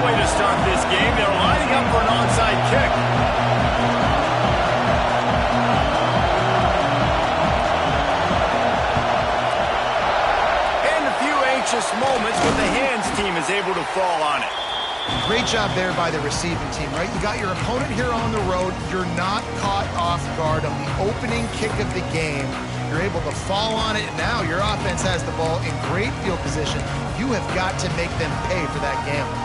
way to start this game. They're lining up for an onside kick. And a few anxious moments, but the hands team is able to fall on it. Great job there by the receiving team, right? You got your opponent here on the road. You're not caught off guard on the opening kick of the game. You're able to fall on it, and now your offense has the ball in great field position. You have got to make them pay for that gamble.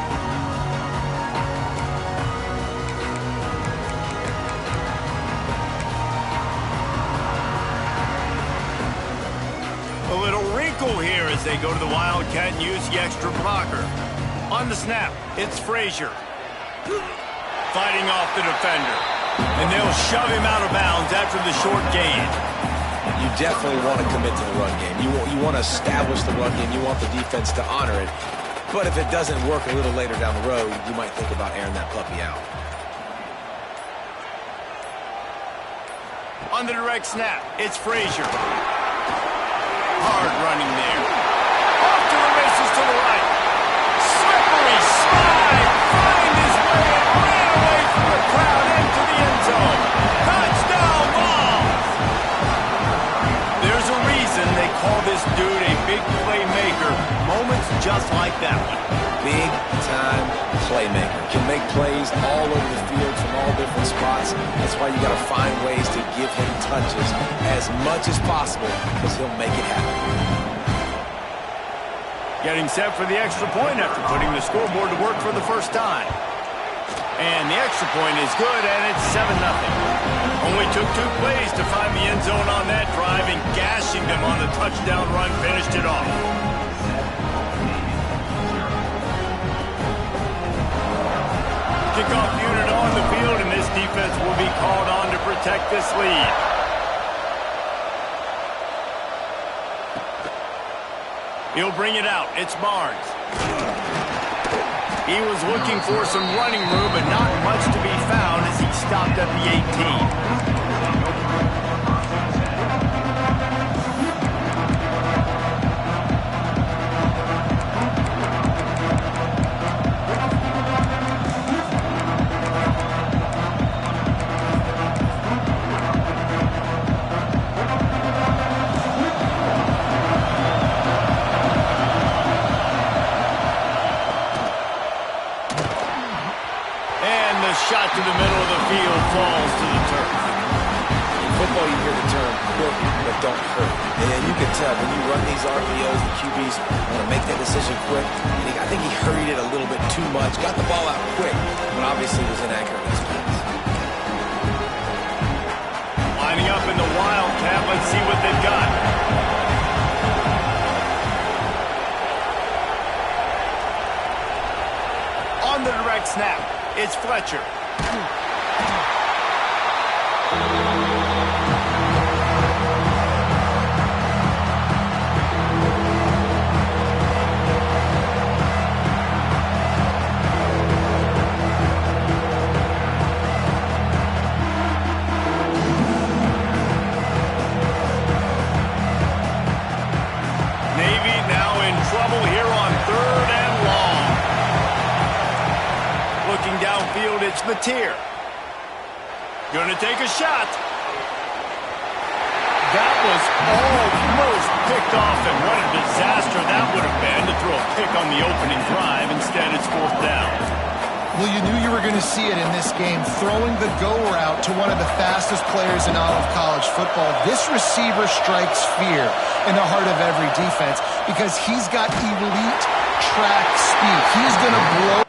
A little wrinkle here as they go to the Wildcat and use the extra blocker. On the snap, it's Frazier. Fighting off the defender. And they'll shove him out of bounds after the short gain. You definitely want to commit to the run game. You want to establish the run game. You want the defense to honor it. But if it doesn't work a little later down the road, you might think about airing that puppy out. On the direct snap, it's Frazier. Hard running there. Off to the races to the right. Slippery slide. Find his way and ran away from the crowd into the end zone. Touchdown Vols! There's a reason they call this dude a big playmaker. Moments just like that one. Big time playmaker. Can make plays all over the field from all different spots. That's why you got to find ways to give him touches as much as possible because he'll make it happen. Getting set for the extra point after putting the scoreboard to work for the first time. And the extra point is good, and it's 7-0. Only took 2 plays to find the end zone on that drive, and gashing them on the touchdown run finished it off. Kickoff unit on the field, and this defense will be called on to protect this lead. He'll bring it out. It's Barnes. He was looking for some running room, but not much to be found as he stopped at the 18. Shot to the middle of the field falls to the turf. In football, you hear the term quick, but don't hurt. And you can tell when you run these RPOs, the QBs want to make that decision quick. And I think he hurried it a little bit too much, got the ball out quick, but obviously was inaccurate in his pass. Lining up in the Wildcat, let's see what they've got. On the direct snap, it's Fletcher. Navy now in trouble here on 3rd and long. Looking downfield, it's Mateer. Gonna take a shot. That was almost picked off, and what a disaster that would have been to throw a pick on the opening drive. Instead, it's 4th down. Well, you knew you were going to see it in this game, throwing the go route to one of the fastest players in all of college football. This receiver strikes fear in the heart of every defense because he's got elite track speed. He's going to blow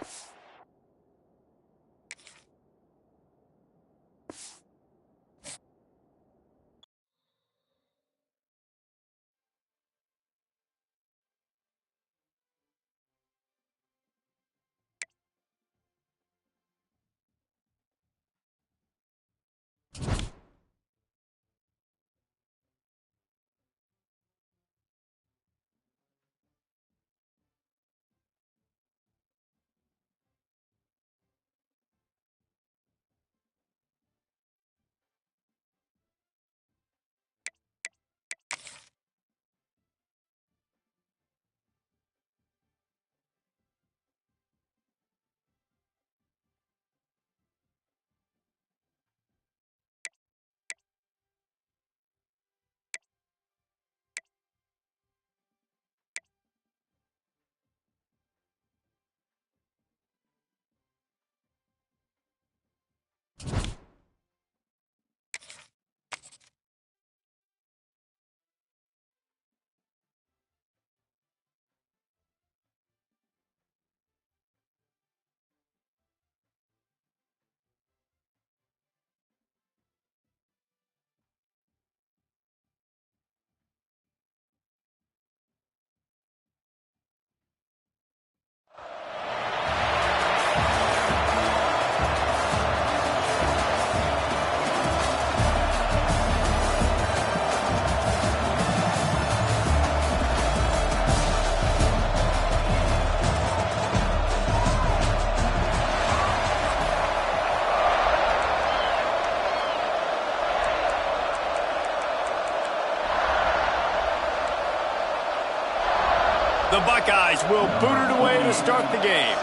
Buckeyes will boot it away to start the game.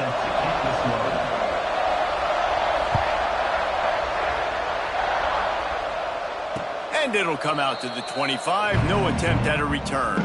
And it'll come out to the 25. No attempt at a return.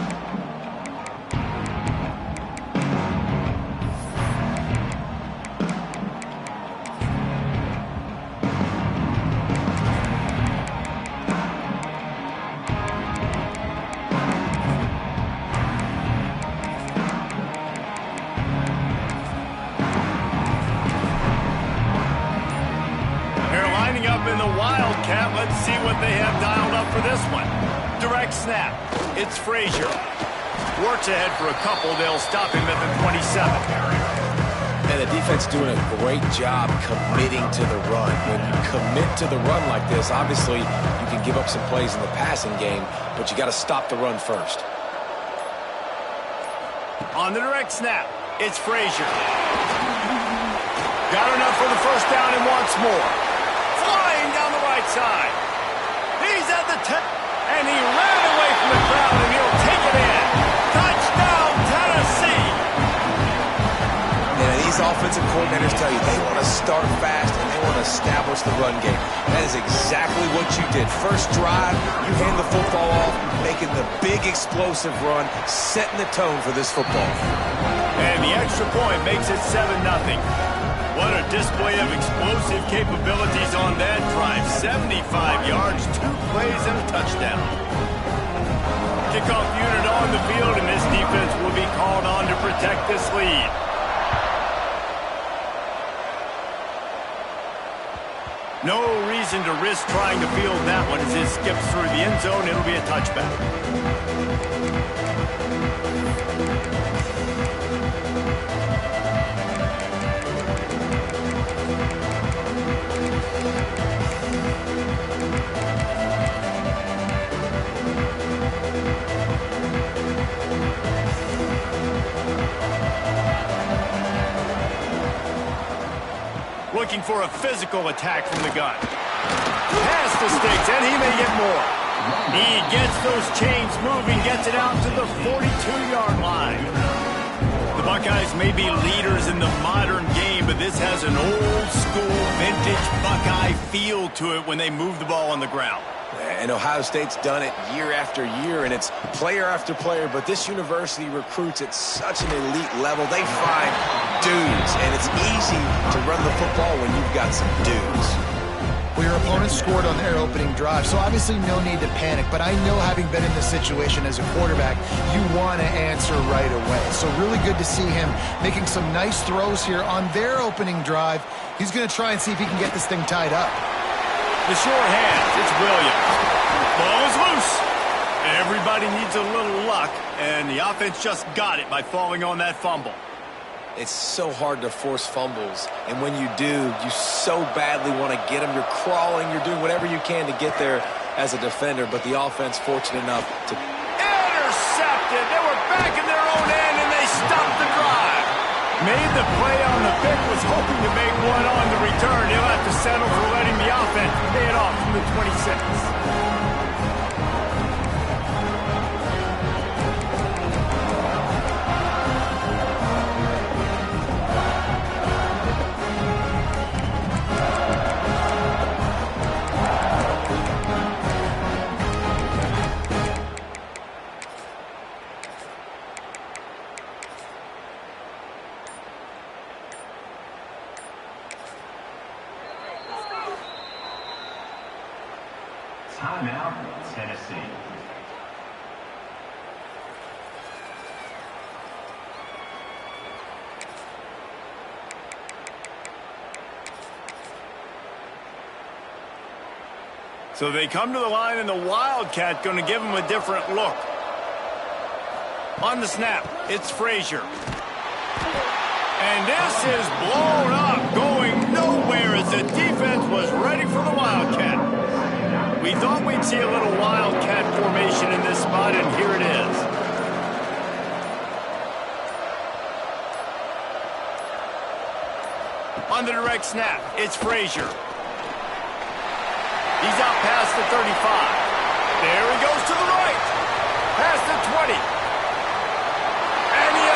In the Wildcat, let's see what they have dialed up for this one. Direct snap. It's Frazier. Works ahead for a couple. They'll stop him at the 27. And the defense doing a great job committing to the run. When you commit to the run like this, obviously you can give up some plays in the passing game, but you got to stop the run first. On the direct snap, it's Frazier. Got enough for the first down and wants more. Flying down the right side. He's at the 10, and he ran away from the crowd, and he'll take it in. Touchdown, Tennessee. Yeah, these offensive coordinators tell you they want to start fast and they want to establish the run game. That is exactly what you did. First drive, you hand the football off, making the big explosive run, setting the tone for this football. And the extra point makes it 7-0. What a display of explosive capabilities on that drive. 75 yards, 2 plays, and a touchdown. Kickoff unit on the field, and this defense will be called on to protect this lead. No reason to risk trying to field that one as it skips through the end zone. It'll be a touchback. Looking for a physical attack from the gun. Past the sticks, and he may get more. He gets those chains moving, gets it out to the 42-yard line. The Buckeyes may be leaders in the modern game, but this has an old-school, vintage Buckeye feel to it when they move the ball on the ground. And Ohio State's done it year after year, and it's player after player, but this university recruits at such an elite level. They find dudes, and it's easy to run the football when you've got some dudes. Well, your opponent scored on their opening drive, so obviously no need to panic, but I know having been in this situation as a quarterback, you want to answer right away. So really good to see him making some nice throws here on their opening drive. He's going to try and see if he can get this thing tied up. The short hands, it's Williams. Ball is loose. Everybody needs a little luck, and the offense just got it by falling on that fumble. It's so hard to force fumbles, and when you do, you so badly want to get them. You're crawling, you're doing whatever you can to get there as a defender, but the offense fortunate enough to... Intercepted! They were back in their own end, and they stopped the drive. Made the play on the pick, was hoping to make one on the return. He'll have to settle for letting the offense pay it off from the 26. Timeout, Tennessee. So they come to the line, and the Wildcat going to give them a different look. On the snap, it's Frazier. And this is blown up, going nowhere as the defense was ready for the Wildcat. We thought we'd see a little Wildcat formation in this spot, and here it is. On the direct snap, it's Frazier. He's out past the 35. There he goes to the right. Past the 20. And he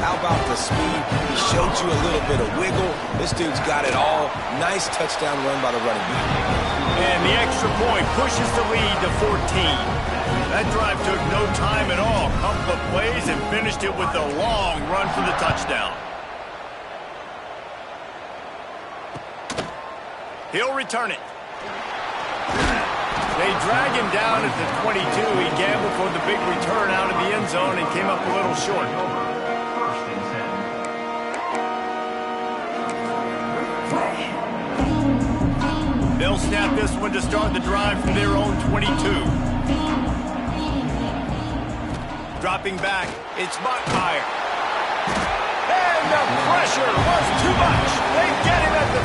How about the speed? He showed you a little bit of wiggle. This dude's got it all. Nice touchdown run by the running back. And the extra point pushes the lead to 14. That drive took no time at all. Couple of plays and finished it with a long run for the touchdown. He'll return it. They drag him down at the 22. He gambled for the big return out of the end zone and came up a little short. They'll snap this one to start the drive from their own 22. Dropping back, it's Bachmeier. And the pressure was too much. They get him at the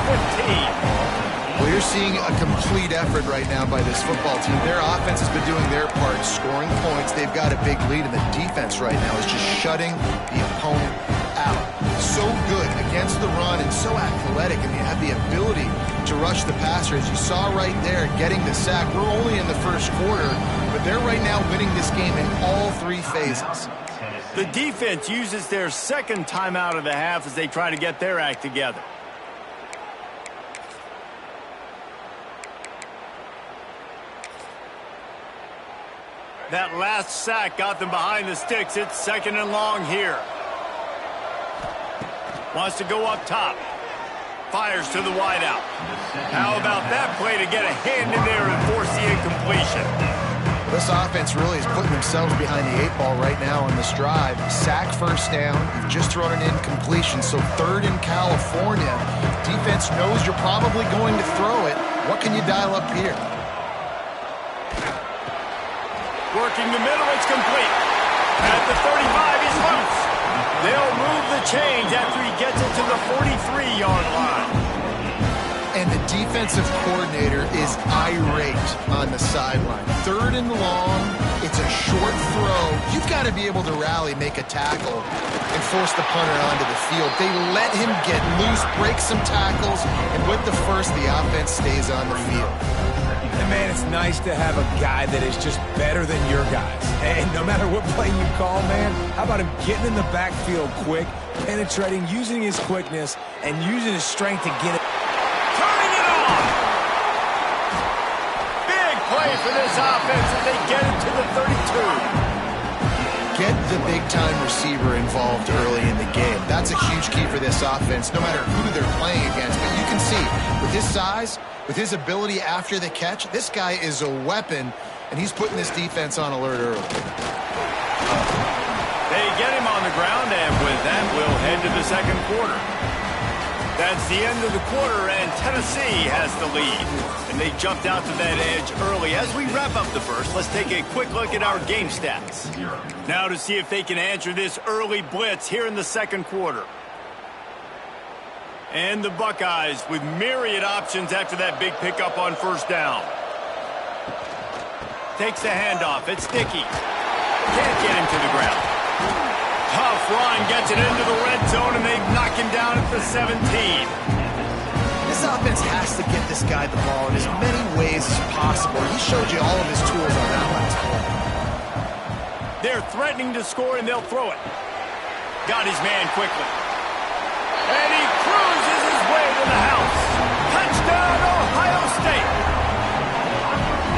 15. Well, you're seeing a complete effort right now by this football team. Their offense has been doing their part, scoring points. They've got a big lead, and the defense right now is just shutting the opponent out. So good against the run and so athletic, and they have the ability to rush the passer. As you saw right there, getting the sack. We're only in the first quarter, but they're right now winning this game in all three phases. The defense uses their second timeout of the half as they try to get their act together. That last sack got them behind the sticks. It's second and long here. Wants to go up top. Fires to the wideout. How about that play to get a hand in there and force the incompletion? This offense really is putting themselves behind the 8 ball right now on this drive. Sack first down. You've just thrown an incompletion, so third in California. Defense knows you're probably going to throw it. What can you dial up here? Working the middle, it's complete. At the 35, he's loose. They'll move the chains after he gets it to the 43-yard line. And the defensive coordinator is irate on the sideline. Third and long, it's a short throw. You've got to be able to rally, make a tackle, and force the punter onto the field. They let him get loose, break some tackles, and with the first, the offense stays on the field. And man, it's nice to have a guy that is just better than your guys. And no matter what play you call, man, how about him getting in the backfield quick, penetrating, using his quickness, and using his strength to get it. Turning it on! Big play for this offense as they get it to the 32. Get the big-time receiver involved early in the game. That's a huge key for this offense, no matter who they're playing against. But you can see, with his size, with his ability after the catch, this guy is a weapon, and he's putting this defense on alert early. They get him on the ground, and with that, we'll head to the second quarter. That's the end of the quarter, and Tennessee has the lead. And they jumped out to that edge early. As we wrap up the first, let's take a quick look at our game stats. Now to see if they can answer this early blitz here in the second quarter. And the Buckeyes with myriad options after that big pickup on first down. Takes the handoff. It's Dickey. Can't get him to the ground. Tough run, gets it into the red zone, and they knock him down at the 17. This offense has to get this guy the ball in as many ways as possible. He showed you all of his tools on that last play. They're threatening to score, and they'll throw it. Got his man quickly. And he cruises his way to the house. Touchdown, Ohio State.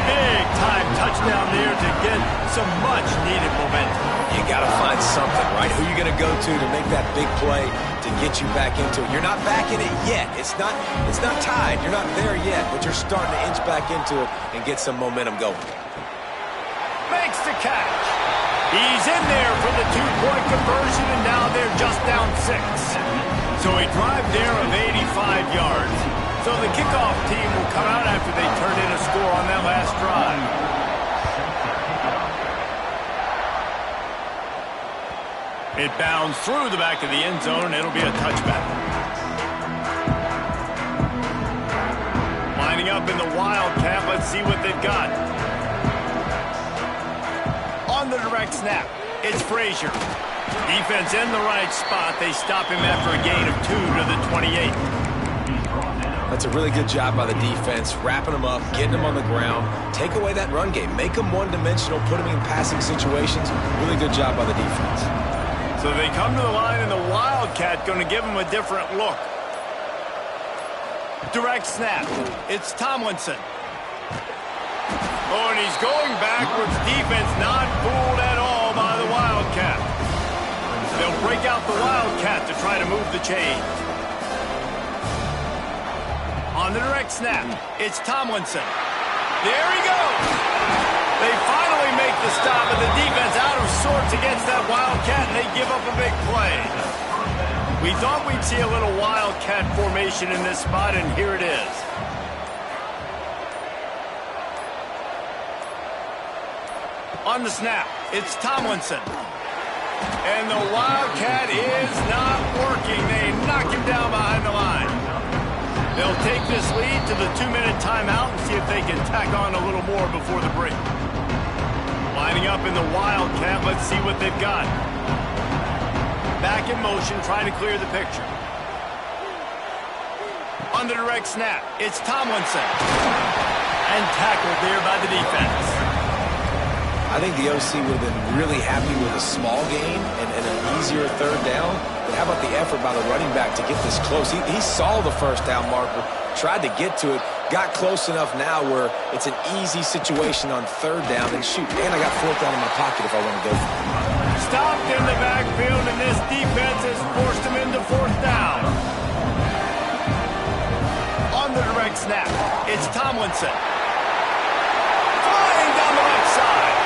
Big-time touchdown there to get some much-needed momentum. You got to find something, right? Who are you going to go to make that big play to get you back into it? You're not back in it yet. It's not tied. You're not there yet, but you're starting to inch back into it and get some momentum going. Makes the catch. He's in there for the two-point conversion, and now they're just down 6. So a drive there of 85 yards. So the kickoff team will come out after they turn in a score on that last drive. It bounds through the back of the end zone, and it'll be a touchback. Lining up in the Wildcat, let's see what they've got. On the direct snap, it's Frazier. Defense in the right spot. They stop him after a gain of 2 to the 28. That's a really good job by the defense, wrapping them up, getting them on the ground, take away that run game, make them one-dimensional, put them in passing situations. Really good job by the defense. So they come to the line, and the Wildcat going to give them a different look. Direct snap. It's Tomlinson. Oh, and he's going backwards. Defense not fooled at all by the Wildcat. They'll break out the Wildcat to try to move the chains. On the direct snap, it's Tomlinson. There he goes. They finally make the stop, and the defense out of sorts against that Wildcat, and they give up a big play. We thought we'd see a little Wildcat formation in this spot, and here it is. On the snap, it's Tomlinson. And the Wildcat is not working. They knock him down behind the line. They'll take this lead to the 2-minute timeout and see if they can tack on a little more before the break. Lining up in the Wildcat, let's see what they've got. Back in motion, trying to clear the picture. On the direct snap, it's Tomlinson. And tackled there by the defense. I think the OC would have been really happy with a small gain and an easier third down. But how about the effort by the running back to get this close? He saw the first down marker, tried to get to it, got close enough now where it's an easy situation on third down. And shoot, and I got fourth down in my pocket if I want to go for it. Stopped in the backfield, and this defense has forced him into fourth down. On the direct snap, it's Tomlinson. Flying down the left side.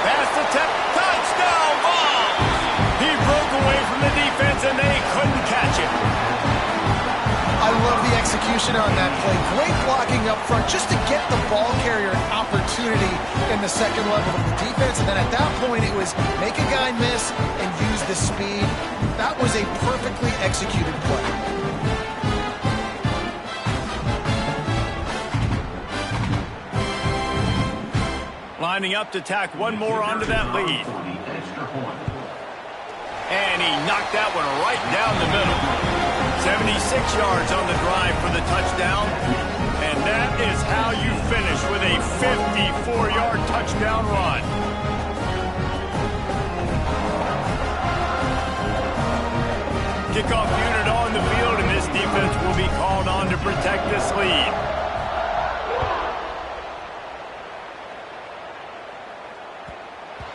Pass attempt, touchdown ball! He broke away from the defense, and they couldn't catch it. I love the execution on that play. Great blocking up front just to get the ball carrier an opportunity in the second level of the defense. And then at that point, it was make a guy miss and use the speed. That was a perfectly executed play. Lining up to tack one more onto that lead. And he knocked that one right down the middle. 76 yards on the drive for the touchdown. And that is how you finish with a 54-yard touchdown run. Kickoff unit on the field, and this defense will be called on to protect this lead.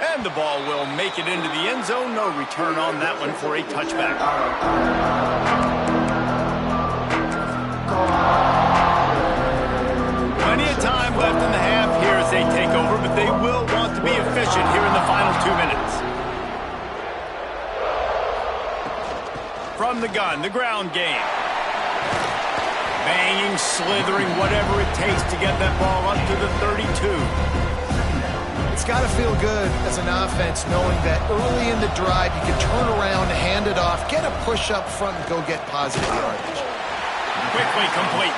And the ball will make it into the end zone. No return on that one for a touchback. Plenty of time left in the half here as they take over, but they will want to be efficient here in the final 2 minutes. From the gun, the ground game. Banging, slithering, whatever it takes to get that ball up to the 32. It's got to feel good as an offense knowing that early in the drive you can turn around, hand it off, get a push up front, and go get positive yardage. Quickly complete.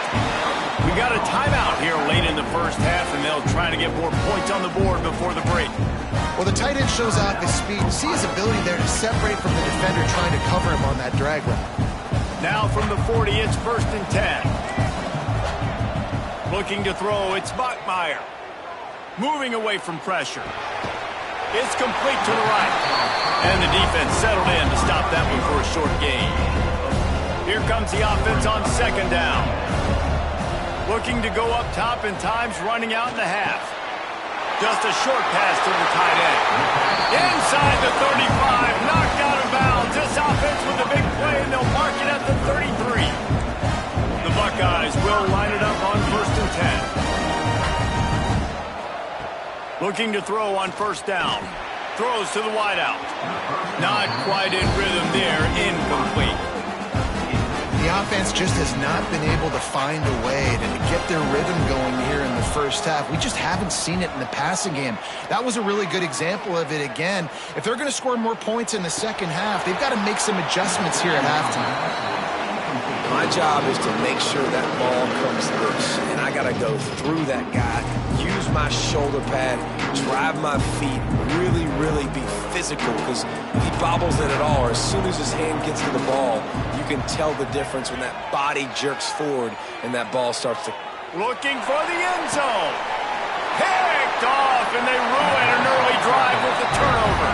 We got a timeout here late in the first half, and they'll try to get more points on the board before the break. Well, the tight end shows off his speed. See his ability there to separate from the defender trying to cover him on that drag route. Now from the 40, it's 1st and 10. Looking to throw, it's Bachmeier. Moving away from pressure. It's complete to the right. And the defense settled in to stop that one for a short gain. Here comes the offense on 2nd down. Looking to go up top, and time's running out in the half. Just a short pass to the tight end. Inside the 35, knocked out of bounds. This offense with a big play, and they'll mark it at the 33. The Buckeyes will line it up on 1st and 10. Looking to throw on 1st down. Throws to the wideout. Not quite in rhythm there. Incomplete. The offense just has not been able to find a way to get their rhythm going here in the first half. We just haven't seen it in the passing game. That was a really good example of it again. If they're going to score more points in the second half, they've got to make some adjustments here at halftime. My job is to make sure that ball comes loose, and I got to go through that guy, use my shoulder pad, drive my feet, really be physical, because if he bobbles it at all, or as soon as his hand gets to the ball, you can tell the difference when that body jerks forward and that ball starts to... Looking for the end zone. Picked off, and they ruin an early drive with the turnover.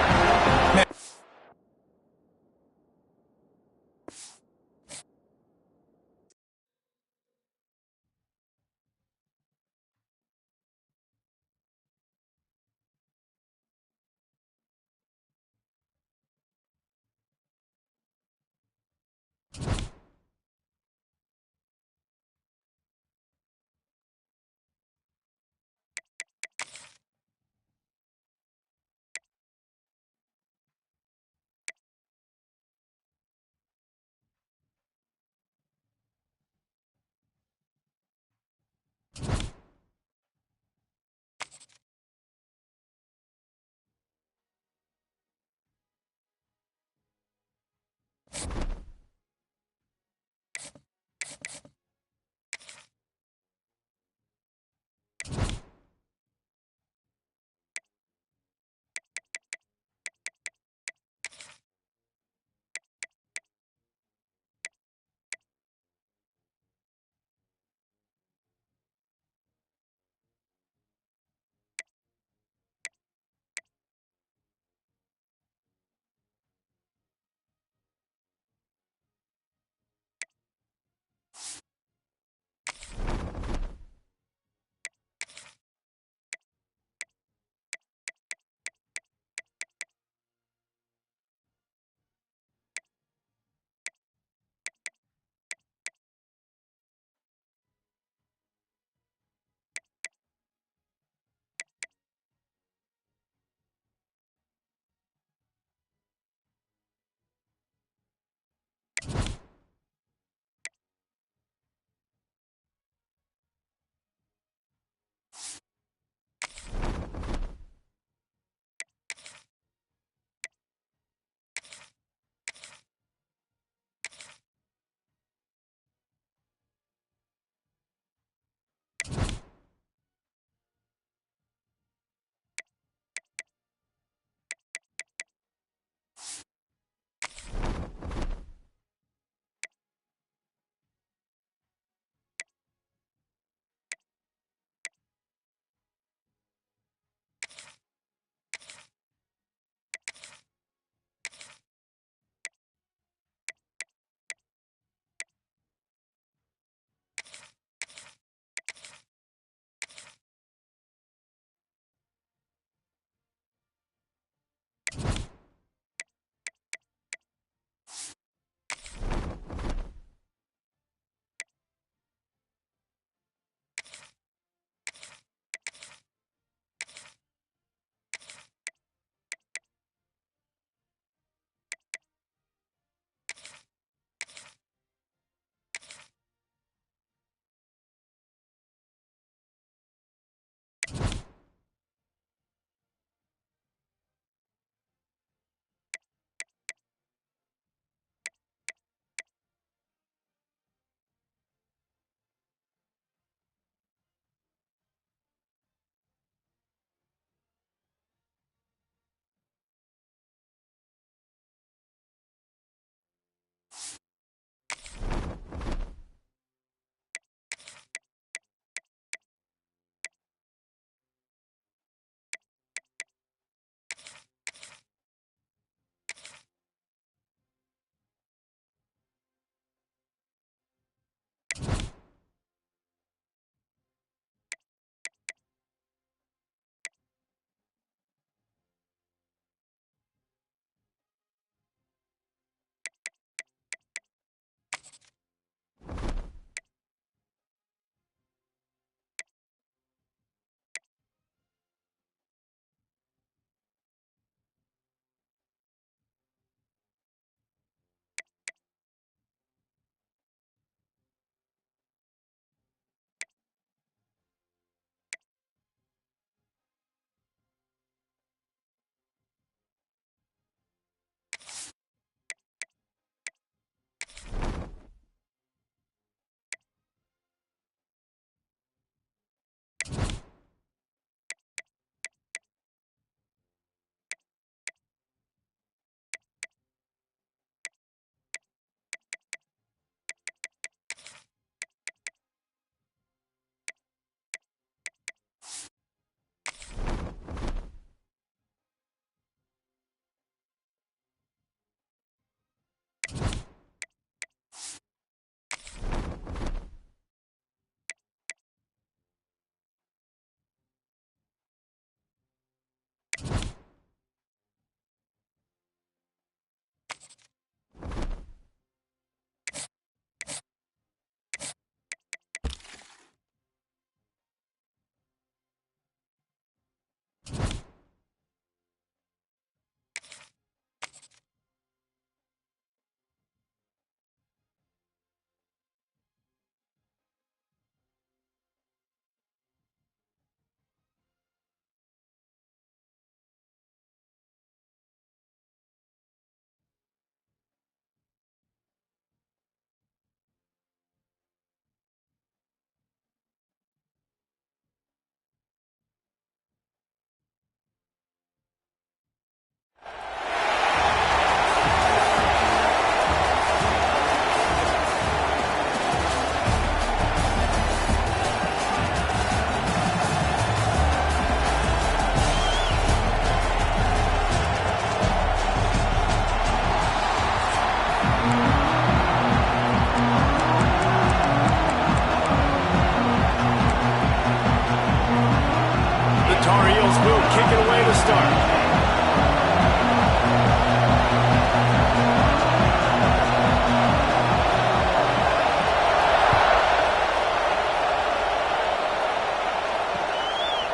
will kick it away to start.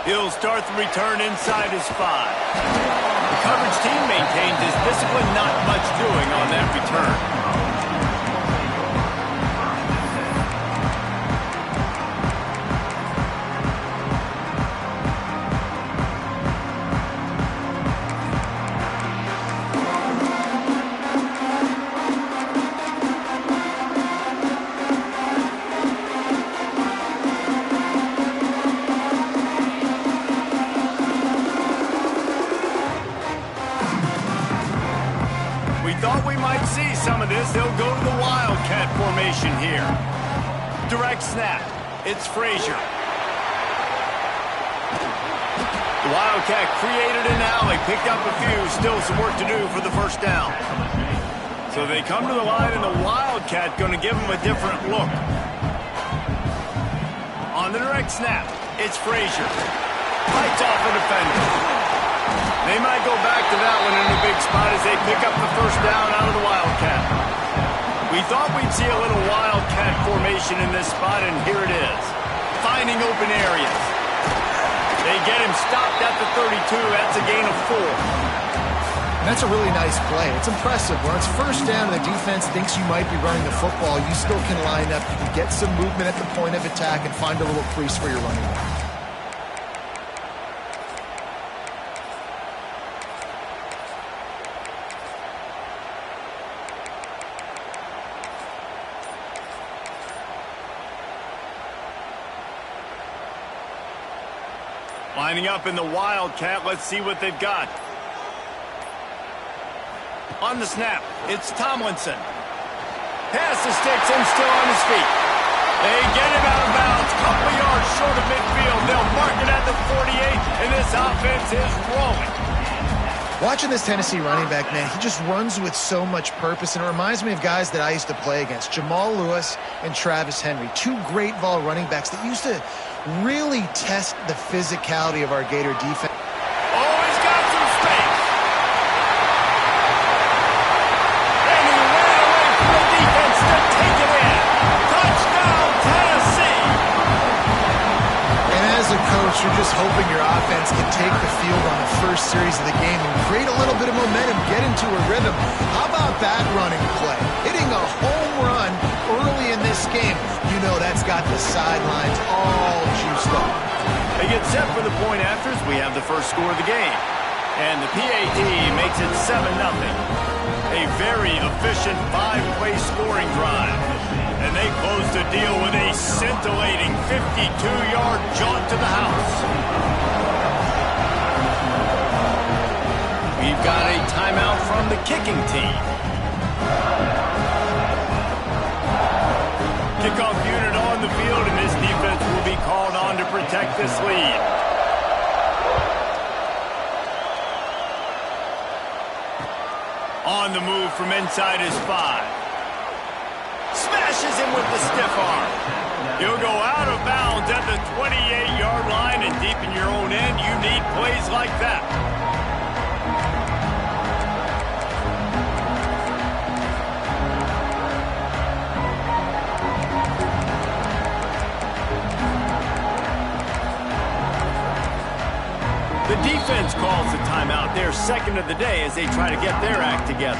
He'll start the return inside his 5. The coverage team maintains his discipline, not much doing on that return. Thought we might see some of this. They'll go to the Wildcat formation here. Direct snap. It's Frazier. The Wildcat created an alley, picked up a few. Still some work to do for the first down. So they come to the line, and the Wildcat going to give them a different look. On the direct snap, it's Frazier. Fights off a defender. They might go back to that one in a big spot as they pick up the first down out of the Wildcat. We thought we'd see a little Wildcat formation in this spot, and here it is. Finding open areas. They get him stopped at the 32. That's a gain of 4. And that's a really nice play. It's impressive. When it's first down and the defense thinks you might be running the football, you still can line up. You can get some movement at the point of attack and find a little crease for your running back. Lining up in the Wildcat, let's see what they've got. On the snap, it's Tomlinson. Pass the sticks and still on his feet. They get him out of bounds, couple yards short of midfield. They'll mark it at the 48, and this offense is rolling. Watching this Tennessee running back, man, he just runs with so much purpose, and it reminds me of guys that I used to play against, Jamal Lewis and Travis Henry, two great vol running backs that used to really test the physicality of our Gator defense. Oh, he's got some space. And he ran away from the defense to take it in. Touchdown, Tennessee. And as a coach, you're just hoping your offense can take the field on the first series of the game and create a little bit of momentum, get into a rhythm. How about that running play? Hitting a home run early in this game. You know that's got the sidelines all juiced up. They get set for the point afters. We have the first score of the game. And the PAT makes it 7-0. A very efficient 5-play scoring drive. And they close the deal with a scintillating 52-yard jaunt to the house. We've got a timeout from the kicking team. Kickoff unit on the field, and this defense will be called on to protect this lead. On the move from inside his 5. Smashes him with the stiff arm. He'll go out of bounds at the 28-yard line, and deep in your own end, you need plays like that. The defense calls the timeout, their second of the day, as they try to get their act together.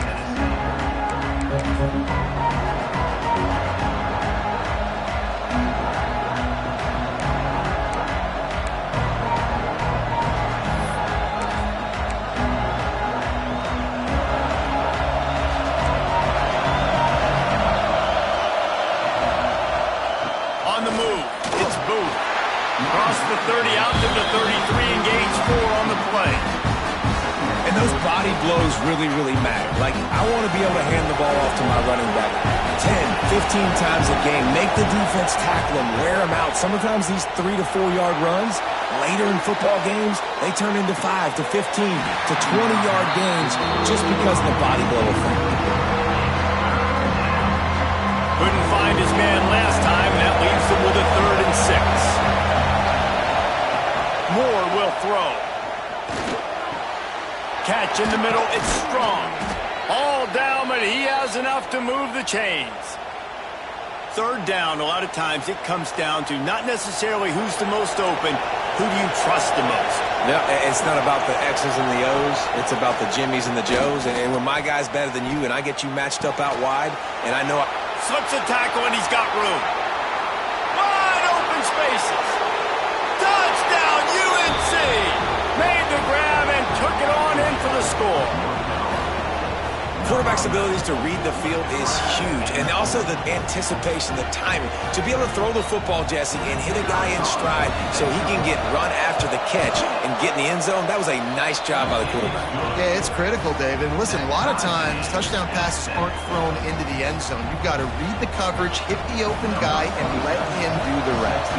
On the move, it's Booth. Across the 30, out to the 33, engage 4 on the play. And those body blows really, really matter. Like, I want to be able to hand the ball off to my running back 10, 15 times a game. Make the defense tackle them, wear them out. Sometimes these 3 to 4 yard runs, later in football games, they turn into 5 to 15 to 20-yard gains just because of the body blow effect. Couldn't find his man last time, and that leaves them with a 3rd and 6. Moore will throw. stretch in the middle. It's strong. All down, but he has enough to move the chains. Third down, a lot of times it comes down to not necessarily who's the most open, who do you trust the most? No, it's not about the X's and the O's. It's about the Jimmies and the Joes. And when my guy's better than you and I get you matched up out wide, and I know Slips a tackle and he's got room. Wide open spaces. Touchdown, UNC! Made the grab and took it on in for the score. quarterback's abilities to read the field is huge. And also the anticipation, the timing. To be able to throw the football, Jesse, and hit a guy in stride so he can get run after the catch and get in the end zone, that was a nice job by the quarterback. Yeah, it's critical, David. And listen, a lot of times touchdown passes aren't thrown into the end zone. You've got to read the coverage, hit the open guy, and let him do the rest.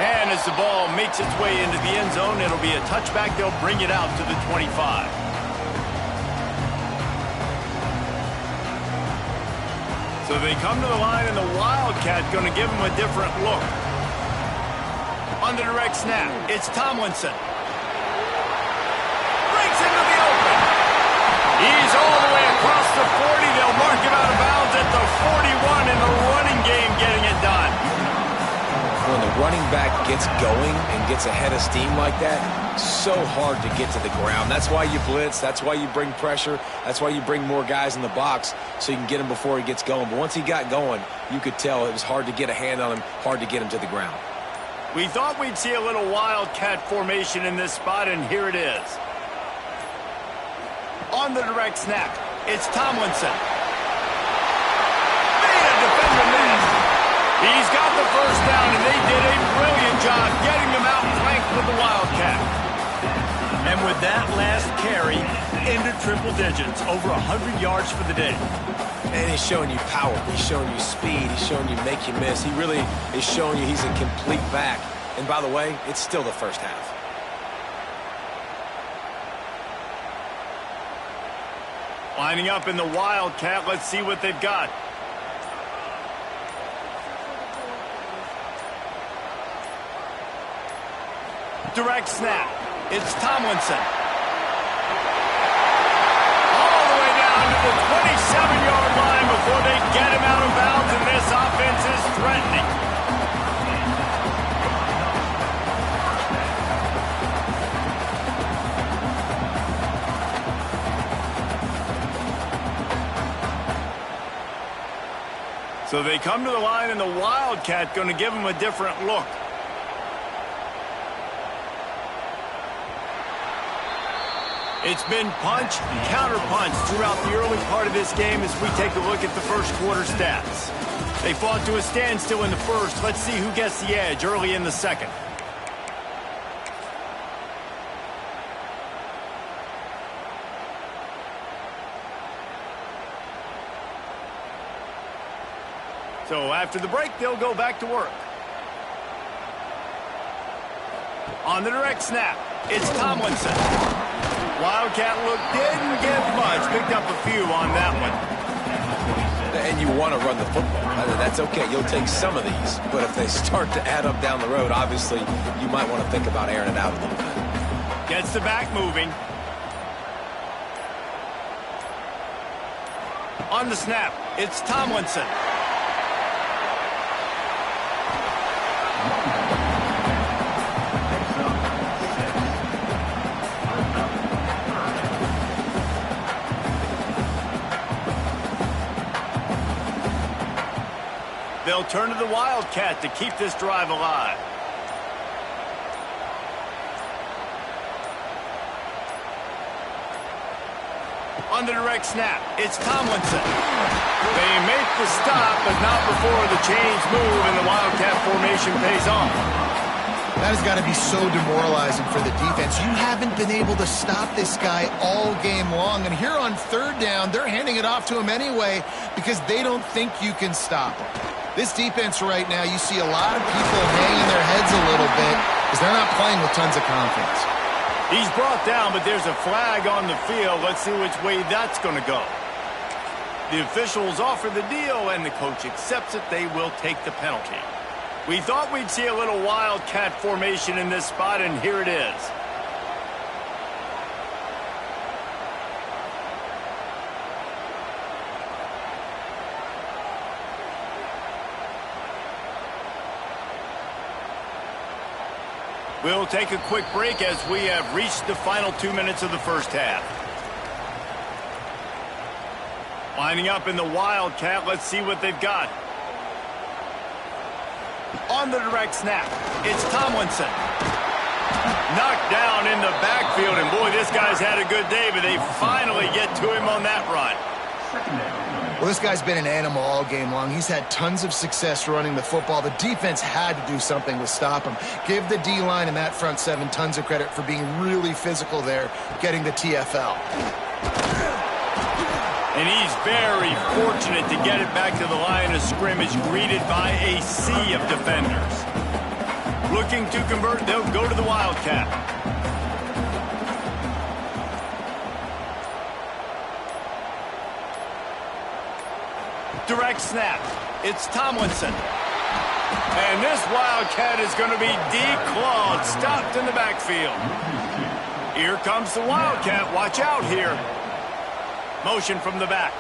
And as the ball makes its way into the end zone, it'll be a touchback. They'll bring it out to the 25. So they come to the line, and the Wildcat going to give them a different look. On the direct snap, it's Tomlinson. Breaks into the open. He's all the way across the 40. They'll mark him out of bounds at the 41 in the running game, getting it done. When the running back gets going and gets ahead of steam like that, so hard to get to the ground. That's why you blitz. That's why you bring pressure. That's why you bring more guys in the box so you can get him before he gets going. But once he got going, you could tell it was hard to get a hand on him, hard to get him to the ground. We thought we'd see a little Wildcat formation in this spot, and here it is. On the direct snap, it's Tomlinson. Made a defender miss. He's got the first down, and they did a brilliant job getting them out flanked with the Wildcat. And with that last carry, into triple digits, over 100 yards for the day. And he's showing you power. He's showing you speed. He's showing you make you miss. He really is showing you he's a complete back. And by the way, it's still the first half. Lining up in the Wildcat, let's see what they've got. Direct snap. It's Tomlinson. All the way down to the 27-yard line before they get him out of bounds, and this offense is threatening. So they come to the line, and the Wildcat going to give them a different look. It's been punch, counter-punch throughout the early part of this game as we take a look at the first quarter stats. They fought to a standstill in the first. Let's see who gets the edge early in the second. So after the break, they'll go back to work. On the direct snap, it's Tomlinson. Wildcat look didn't get much. Picked up a few on that one. And you want to run the football. That's okay. You'll take some of these. But if they start to add up down the road, obviously, you might want to think about airing it out a little bit. Gets the back moving. On the snap, it's Tomlinson. They'll turn to the Wildcat to keep this drive alive. On the direct snap, it's Tomlinson. They make the stop, but not before the chains move and the Wildcat formation pays off. That has got to be so demoralizing for the defense. You haven't been able to stop this guy all game long. And here on third down, they're handing it off to him anyway because they don't think you can stop him. This defense right now, you see a lot of people hanging their heads a little bit because they're not playing with tons of confidence. He's brought down, but there's a flag on the field. Let's see which way that's going to go. The officials offer the deal, and the coach accepts it. They will take the penalty. We thought we'd see a little wildcat formation in this spot, and here it is. We'll take a quick break as we have reached the final 2 minutes of the first half. Lining up in the wildcat, let's see what they've got. On the direct snap, it's Tomlinson. Knocked down in the backfield, and boy, this guy's had a good day, but they finally get to him on that run. Well, this guy's been an animal all game long. He's had tons of success running the football. The defense had to do something to stop him. Give the D-line and that front seven tons of credit for being really physical there, getting the TFL. And he's very fortunate to get it back to the line of scrimmage, greeted by a sea of defenders. Looking to convert, they'll go to the wildcat. Direct snap. It's Tomlinson. And this wildcat is going to be declawed, stopped in the backfield. Here comes the wildcat. Watch out here. Motion from the back.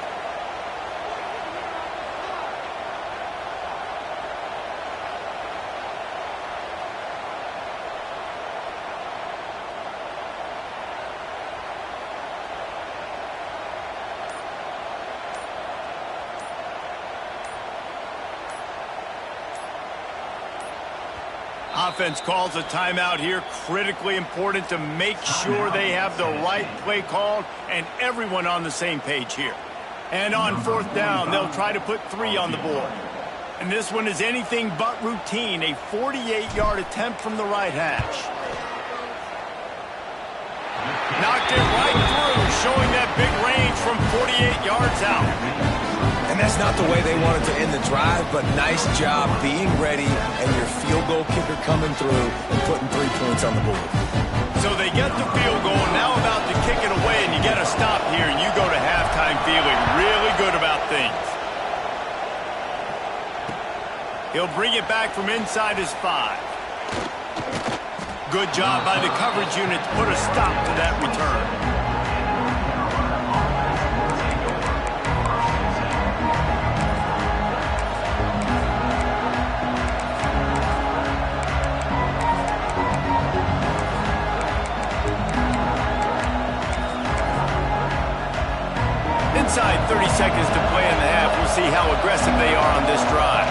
Offense calls a timeout here. Critically important to make sure they have the right play called and everyone on the same page here. And on fourth down, they'll try to put 3 on the board. And this one is anything but routine. A 48-yard attempt from the right hash. Knocked it right through, showing that big range from 48 yards out. And that's not the way they wanted to end the drive, but nice job being ready and your field goal kicker coming through and putting 3 points on the board. So they get the field goal, now about to kick it away, and you get a stop here, and you go to halftime feeling really good about things. He'll bring it back from inside his 5. Good job by the coverage unit to put a stop to that return. Inside 30 seconds to play in the half. We'll see how aggressive they are on this drive.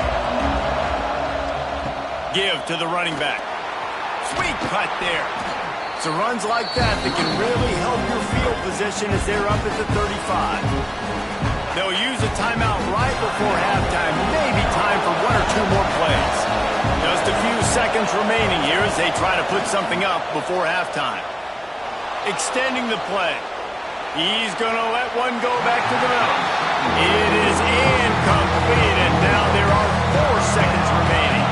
Give to the running back. Sweet cut there. So runs like that can really help your field position as they're up at the 35. They'll use a timeout right before halftime. Maybe time for 1 or 2 more plays. Just a few seconds remaining here as they try to put something up before halftime. Extending the play. He's going to let one go back to the middle. It is incomplete, and now there are 4 seconds remaining.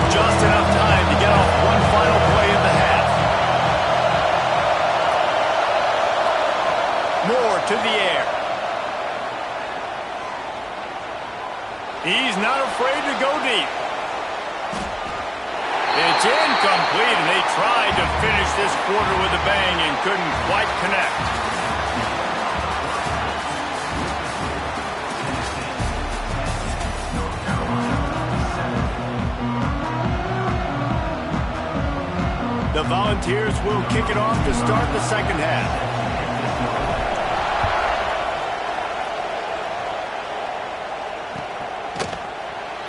Just enough time to get off one final play of the half. More to the air. He's not afraid to go deep. It's incomplete, and they tried to finish this quarter with a bang and couldn't quite connect. The Volunteers will kick it off to start the second half.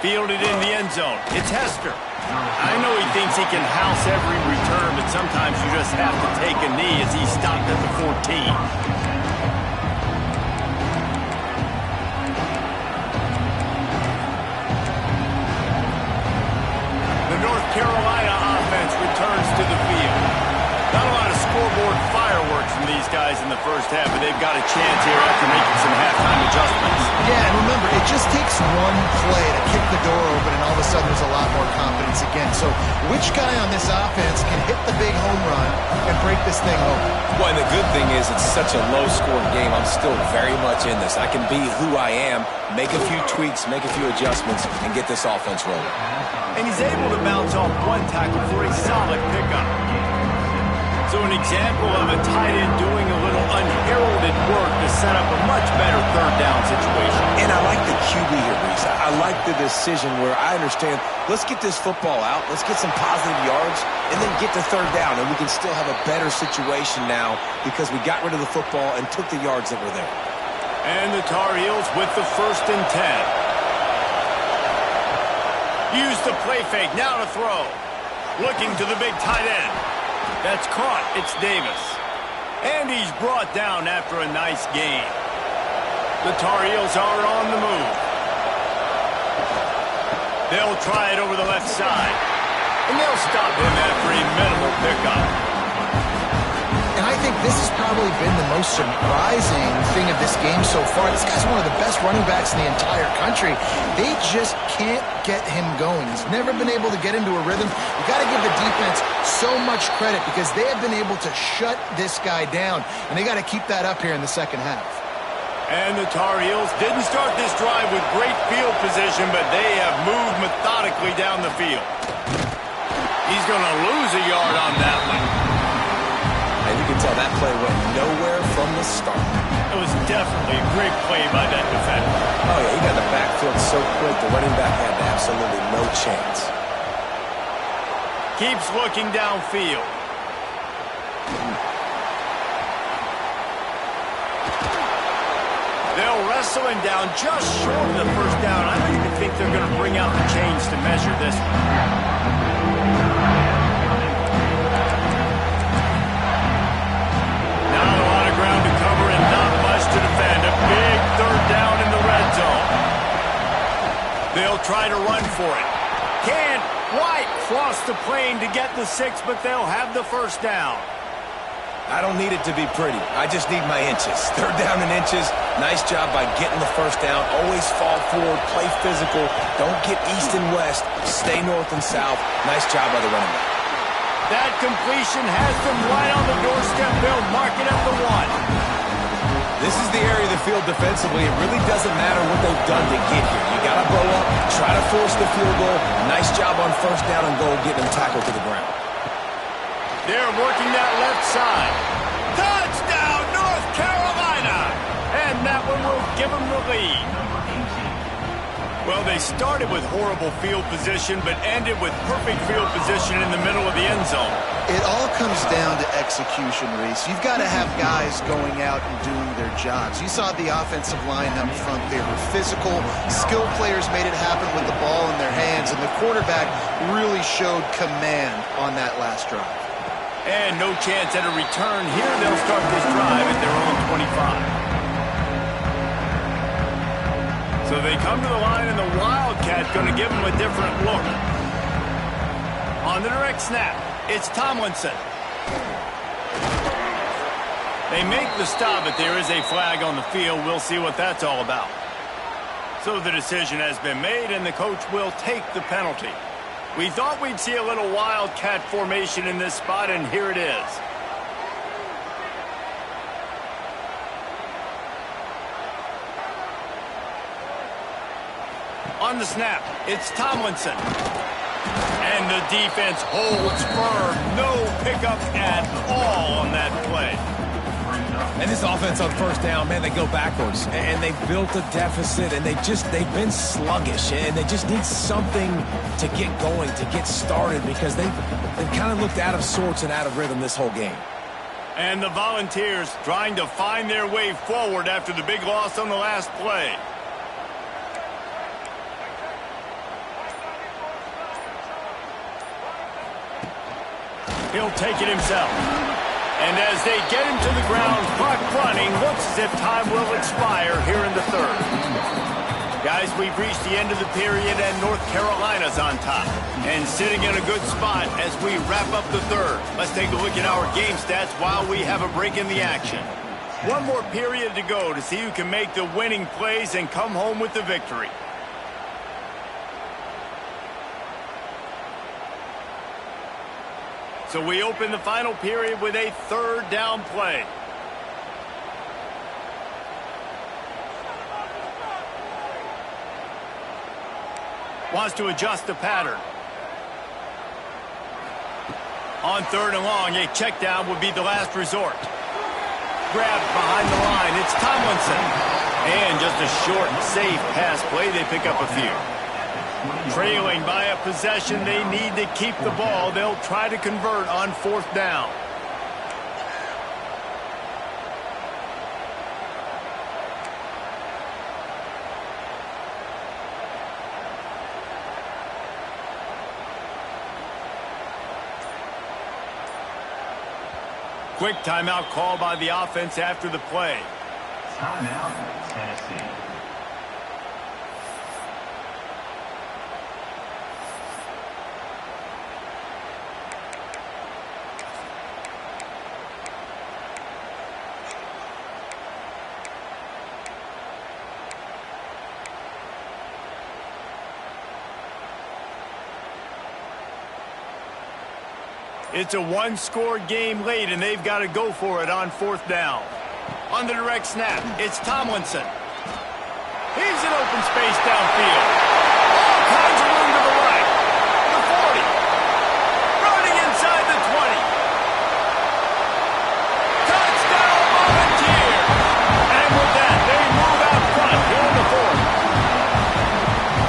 Fielded in the end zone. It's Hester. I know he thinks he can house every return, but sometimes you just have to take a knee as he stopped at the 14. Carolina offense returns to the field. Not a lot of scoreboard fireworks from these guys in the first half, but they've got a chance here after making some halftime adjustments. Yeah, and remember, it just takes one play to kick the door open, and all of a sudden there's a lot more confidence again. So which guy on this offense can hit the big home run and break this thing open. Well, and the good thing is it's such a low-scoring game. I'm still very much in this. I can be who I am, make a few tweaks, make a few adjustments, and get this offense rolling. And he's able to bounce off one tackle for a solid pickup. So an example of a tight end doing a little unheralded work to set up a much better third down situation. And I like the QB here, Reese. I like the decision where I understand, let's get this football out, let's get some positive yards, and then get to third down, and we can still have a better situation now because we got rid of the football and took the yards that were there. And the Tar Heels with the 1st and 10. Use the play fake, now to throw. Looking to the big tight end. That's caught. It's Davis. And he's brought down after a nice gain. The Tar Heels are on the move. They'll try it over the left side. And they'll stop him after a minimal pickup. And I think this has probably been the most surprising thing of this game so far. This guy's one of the best running backs in the entire country. They just can't get him going. He's never been able to get into a rhythm. You got to give the defense so much credit because they have been able to shut this guy down, and they got to keep that up here in the second half. And the Tar Heels didn't start this drive with great field position, but they have moved methodically down the field. He's going to lose a yard on that one. And you can tell that play went nowhere from the start. It was definitely a great play by that defender. Oh, yeah, he got the backfield so quick, the running back had absolutely no chance. Keeps looking downfield. They'll wrestle him down just short of the first down. I don't even think they're going to bring out the chains to measure this one. They'll try to run for it. Can White cross the plane to get the 6, but they'll have the first down. I don't need it to be pretty. I just need my inches. Third down in inches. Nice job by getting the first down. Always fall forward, play physical. Don't get east and west. Stay north and south. Nice job by the running back. That completion has them right on the doorstep. They'll mark it at the 1. This is the area of the field defensively. It really doesn't matter what they've done to get here. You got to blow up, try to force the field goal. Nice job on first down and goal, getting them tackled to the ground. They're working that left side. Touchdown, North Carolina! And that one will give them the lead. Well, they started with horrible field position, but ended with perfect field position in the middle of the end zone. It all comes down to execution, Reese. You've got to have guys going out and doing their jobs. You saw the offensive line up front. They were physical. Skilled players made it happen with the ball in their hands, and the quarterback really showed command on that last drive. And no chance at a return here. They'll start this drive at their own 25. So they come to the line, and the Wildcat going to give them a different look. On the direct snap, it's Tomlinson. They make the stop, but there is a flag on the field. We'll see what that's all about. So the decision has been made, and the coach will take the penalty. We thought we'd see a little Wildcat formation in this spot, and here it is. On the snap, it's Tomlinson. And the defense holds firm. No pickup at all on that play. And this offense on first down, man, they go backwards. And they built a deficit, and they've been sluggish. And they just need something to get going, to get started, because they've kind of looked out of sorts and out of rhythm this whole game. And the Volunteers trying to find their way forward after the big loss on the last play. He'll take it himself. And as they get him to the ground, clock running, looks as if time will expire here in the third. Guys, we've reached the end of the period, and North Carolina's on top. And sitting in a good spot as we wrap up the third. Let's take a look at our game stats while we have a break in the action. One more period to go to see who can make the winning plays and come home with the victory. So we open the final period with a third down play. Wants to adjust the pattern. On third and long, a check down would be the last resort. Grabbed behind the line, it's Tomlinson. And just a short and safe pass play, they pick up a few. Trailing by a possession, they need to keep the ball. They'll try to convert on fourth down. Quick timeout call by the offense after the play. Timeout, Tennessee. It's a one-score game late, and they've got to go for it on fourth down. On the direct snap, it's Tomlinson. He's in open space downfield. All kinds of room to the right. The 40. Running inside the 20. Touchdown, Volunteer. And with that, they move out front here in the fourth.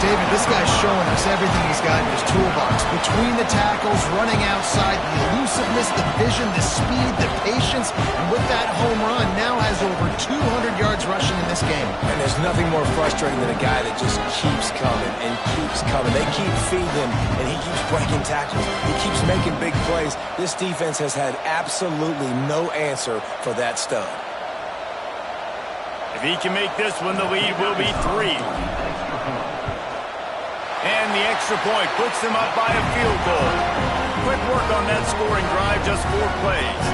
David, this guy's showing us everything he's got in his toolbox. Between the tackles, running outside, the elusiveness, the vision, the speed, the patience, and with that home run, now has over 200 yards rushing in this game. And there's nothing more frustrating than a guy that just keeps coming and keeps coming. They keep feeding him, and he keeps breaking tackles. He keeps making big plays. This defense has had absolutely no answer for that stud. If he can make this one, the lead will be 3. And the extra point puts them up by a field goal. Quick work on that scoring drive, just 4 plays.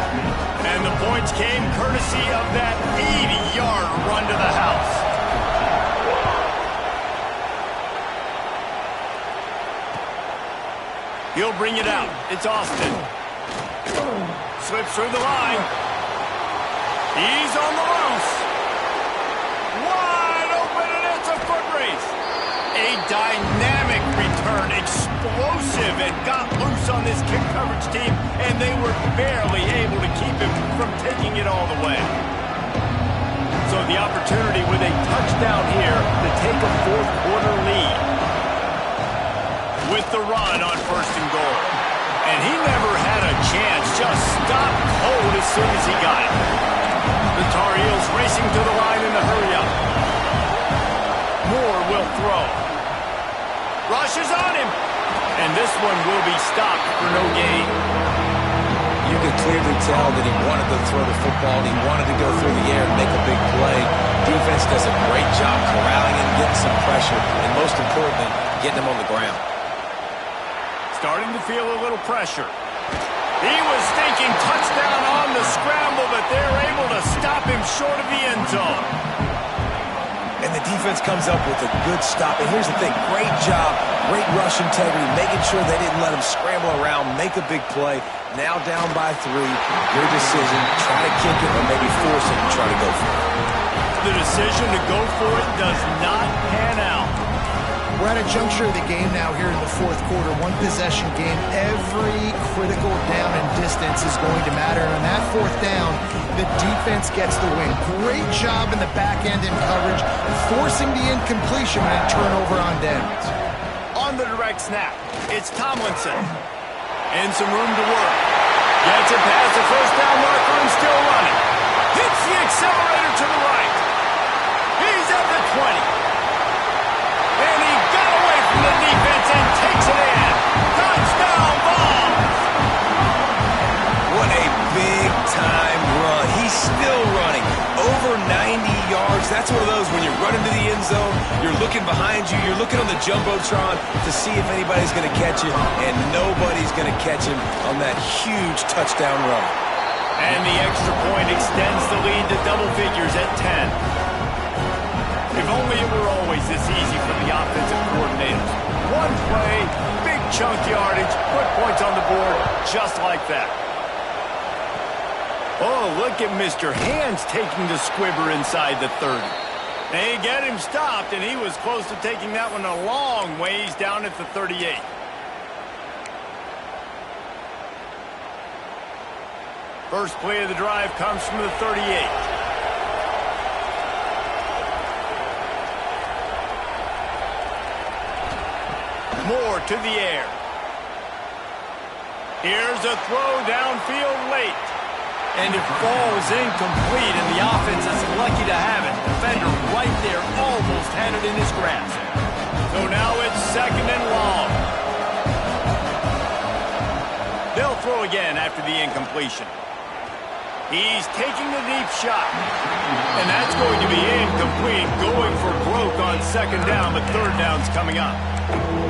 And the points came courtesy of that 80-yard run to the house. He'll bring it out. It's Austin. Slips through the line. He's on the loose. Wide open, and it's a foot race. A dynamic return, explosive, and got loose on this kick coverage team, and they were barely able to keep him from taking it all the way. So the opportunity with a touchdown here to take a fourth quarter lead. With the run on first and goal. And he never had a chance, just stopped cold as soon as he got it. The Tar Heels racing to the line in the hurry-up. Moore will throw. Rushes on him. And this one will be stopped for no gain. You could clearly tell that he wanted to throw the football. He wanted to go through the air and make a big play. Defense does a great job corralling him, getting some pressure, and most importantly, getting him on the ground. Starting to feel a little pressure. He was thinking touchdown on the scramble, but they're able to stop him short of the end zone. And the defense comes up with a good stop. And here's the thing, great job, great rush integrity, making sure they didn't let him scramble around, make a big play. Now down by 3, good decision, try to kick it or maybe force it and try to go for it. The decision to go for it does not pan out. We're at a juncture of the game now here in the fourth quarter. One possession game. Every critical down and distance is going to matter. And on that fourth down, the defense gets the win. Great job in the back end in coverage, forcing the incompletion and turnover on downs. On the direct snap, it's Tomlinson. And some room to work. Gets it past the first down marker and still running. Hits the accelerator to the right. He's at the 20. And he got away from the defense and takes it in. Touchdown ball. What a big-time run. He's still running. Over 90 yards. That's one of those when you're running to the end zone, you're looking behind you, you're looking on the Jumbotron to see if anybody's going to catch you, and nobody's going to catch him on that huge touchdown run. And the extra point extends the lead to double figures at 10. If only it were always this easy for the offensive coordinators. One play, big chunk yardage, put points on the board just like that. Oh, look at Mr. Hands taking the squibber inside the 30. They get him stopped, and he was close to taking that one a long ways down at the 38. First play of the drive comes from the 38. Moore to the air. Here's a throw downfield late. And it falls incomplete, and the offense is lucky to have it. Defender right there almost had it in his grasp. So now it's second and long. They'll throw again after the incompletion. He's taking the deep shot. And that's going to be incomplete, going for broke on second down, but third down's coming up.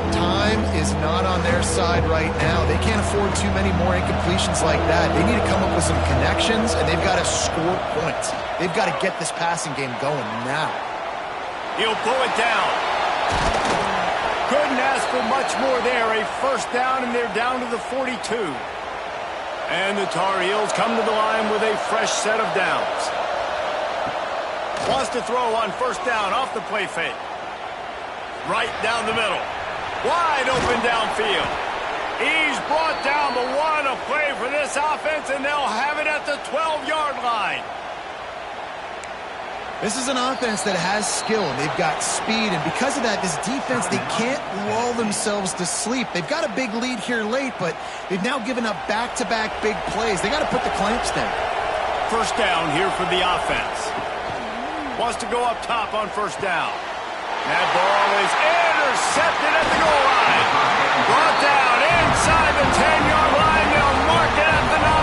Time is not on their side right now. They can't afford too many more incompletions like that. They need to come up with some connections, and they've got to score points. They've got to get this passing game going now. He'll pull it down. Couldn't ask for much more there. A first down, and they're down to the 42. And the Tar Heels come to the line with a fresh set of downs. Wants to throw on first down off the play fake. Right down the middle. Wide open downfield. He's brought down the one, a play for this offense, and they'll have it at the 12-yard line. This is an offense that has skill, and they've got speed, and because of that, this defense, they can't lull themselves to sleep. They've got a big lead here late, but they've now given up back-to-back big plays. They got to put the clamps down. First down here for the offense. Wants to go up top on first down. That ball is intercepted at the goal line. Brought down inside the 10-yard line. They'll mark it at the 9.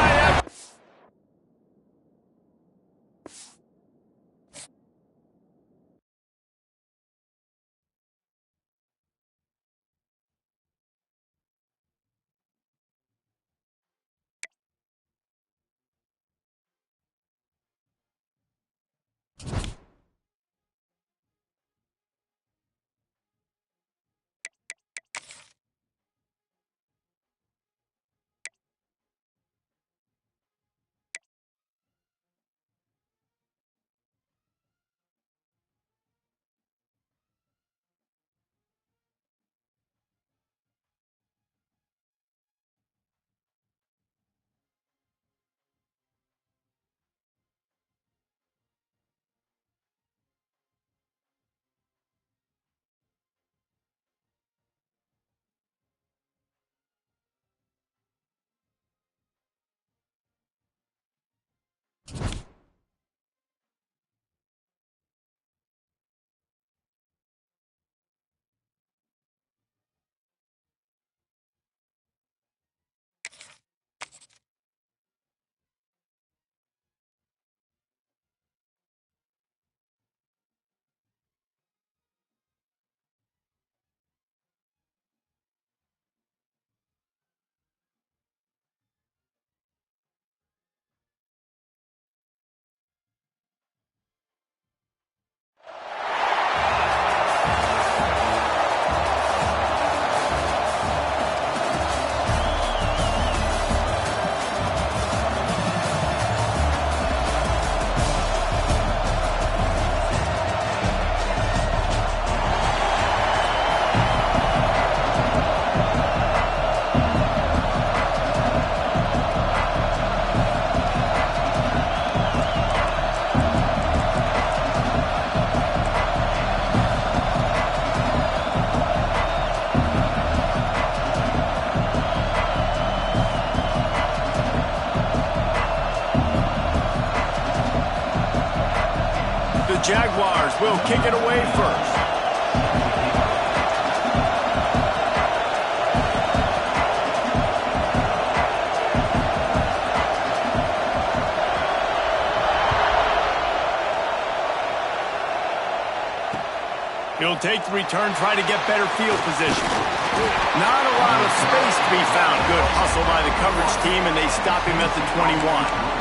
Jaguars will kick it away first. He'll take the return, try to get better field position. Not a lot of space to be found. Good hustle by the coverage team, and they stop him at the 21.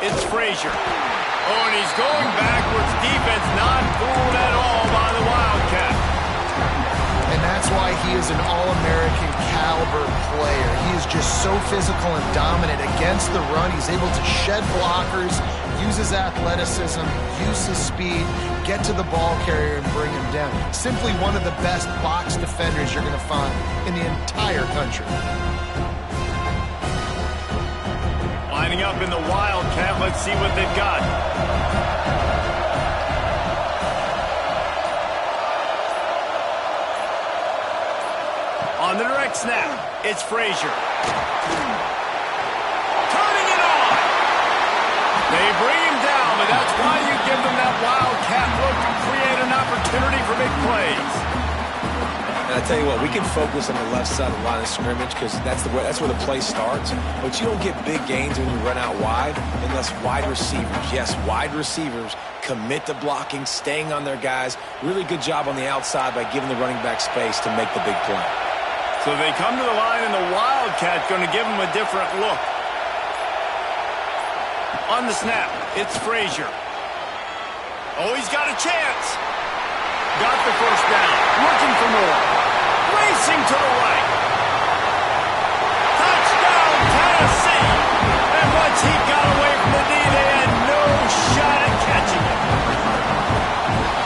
it's Frazier. Oh, and he's going backwards. Defense not fooled at all by the Wildcat. And that's why he is an All-American caliber player. He is just so physical and dominant against the run. He's able to shed blockers, use his athleticism, use his speed, get to the ball carrier and bring him down. Simply one of the best box defenders you're going to find in the entire country. Lining up in the Wildcat. Let's see what they've got. On the direct snap, it's Frazier. Turning it on. They bring him down, but that's why you give them that Wildcat look to create an opportunity for big plays. And I tell you what, we can focus on the left side of the line of scrimmage because that's where the play starts. But you don't get big gains when you run out wide unless wide receivers, yes, wide receivers, commit to blocking, staying on their guys. Really good job on the outside by giving the running back space to make the big play. So they come to the line, and the Wildcat going to give them a different look. On the snap, it's Frazier. Oh, he's got a chance. Got the first down. Looking for more. Racing to the right. Touchdown, Tennessee. And once he got away from the D, they had no shot at catching him.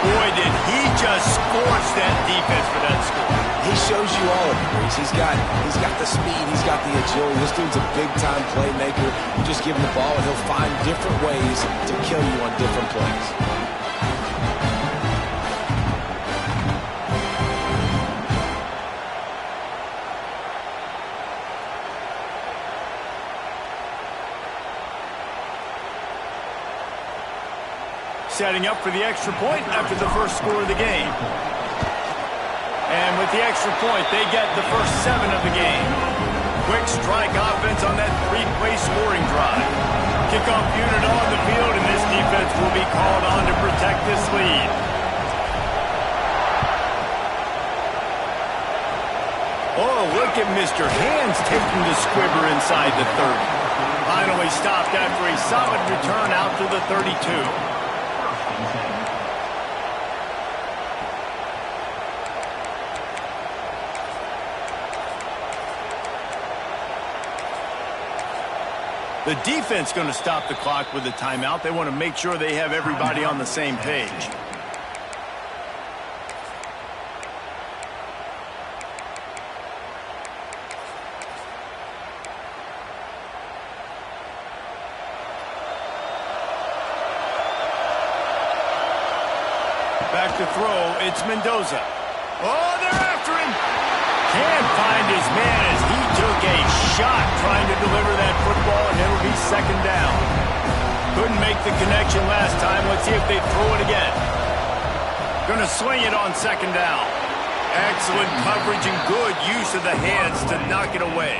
Boy, did he just scorch that defense for that score. He shows you all of it, Reese. He's got the speed, he's got the agility. This dude's a big-time playmaker. You just give him the ball, and he'll find different ways to kill you on different plays. Setting up for the extra point after the first score of the game. And with the extra point, they get the first 7 of the game. Quick strike offense on that 3-play scoring drive. Kickoff unit on the field, and this defense will be called on to protect this lead. Oh, look at Mr. Hands taking the squibber inside the 30. Finally stopped after a solid return out to the 32. The defense going to stop the clock with a timeout. They want to make sure they have everybody on the same page. Back to throw, it's Mendoza. Oh, they're after him. Can't find his man as he took a shot trying to deliver that football, and it'll be second down. Couldn't make the connection last time. Let's see if they throw it again. Gonna swing it on second down. Excellent coverage and good use of the hands to knock it away.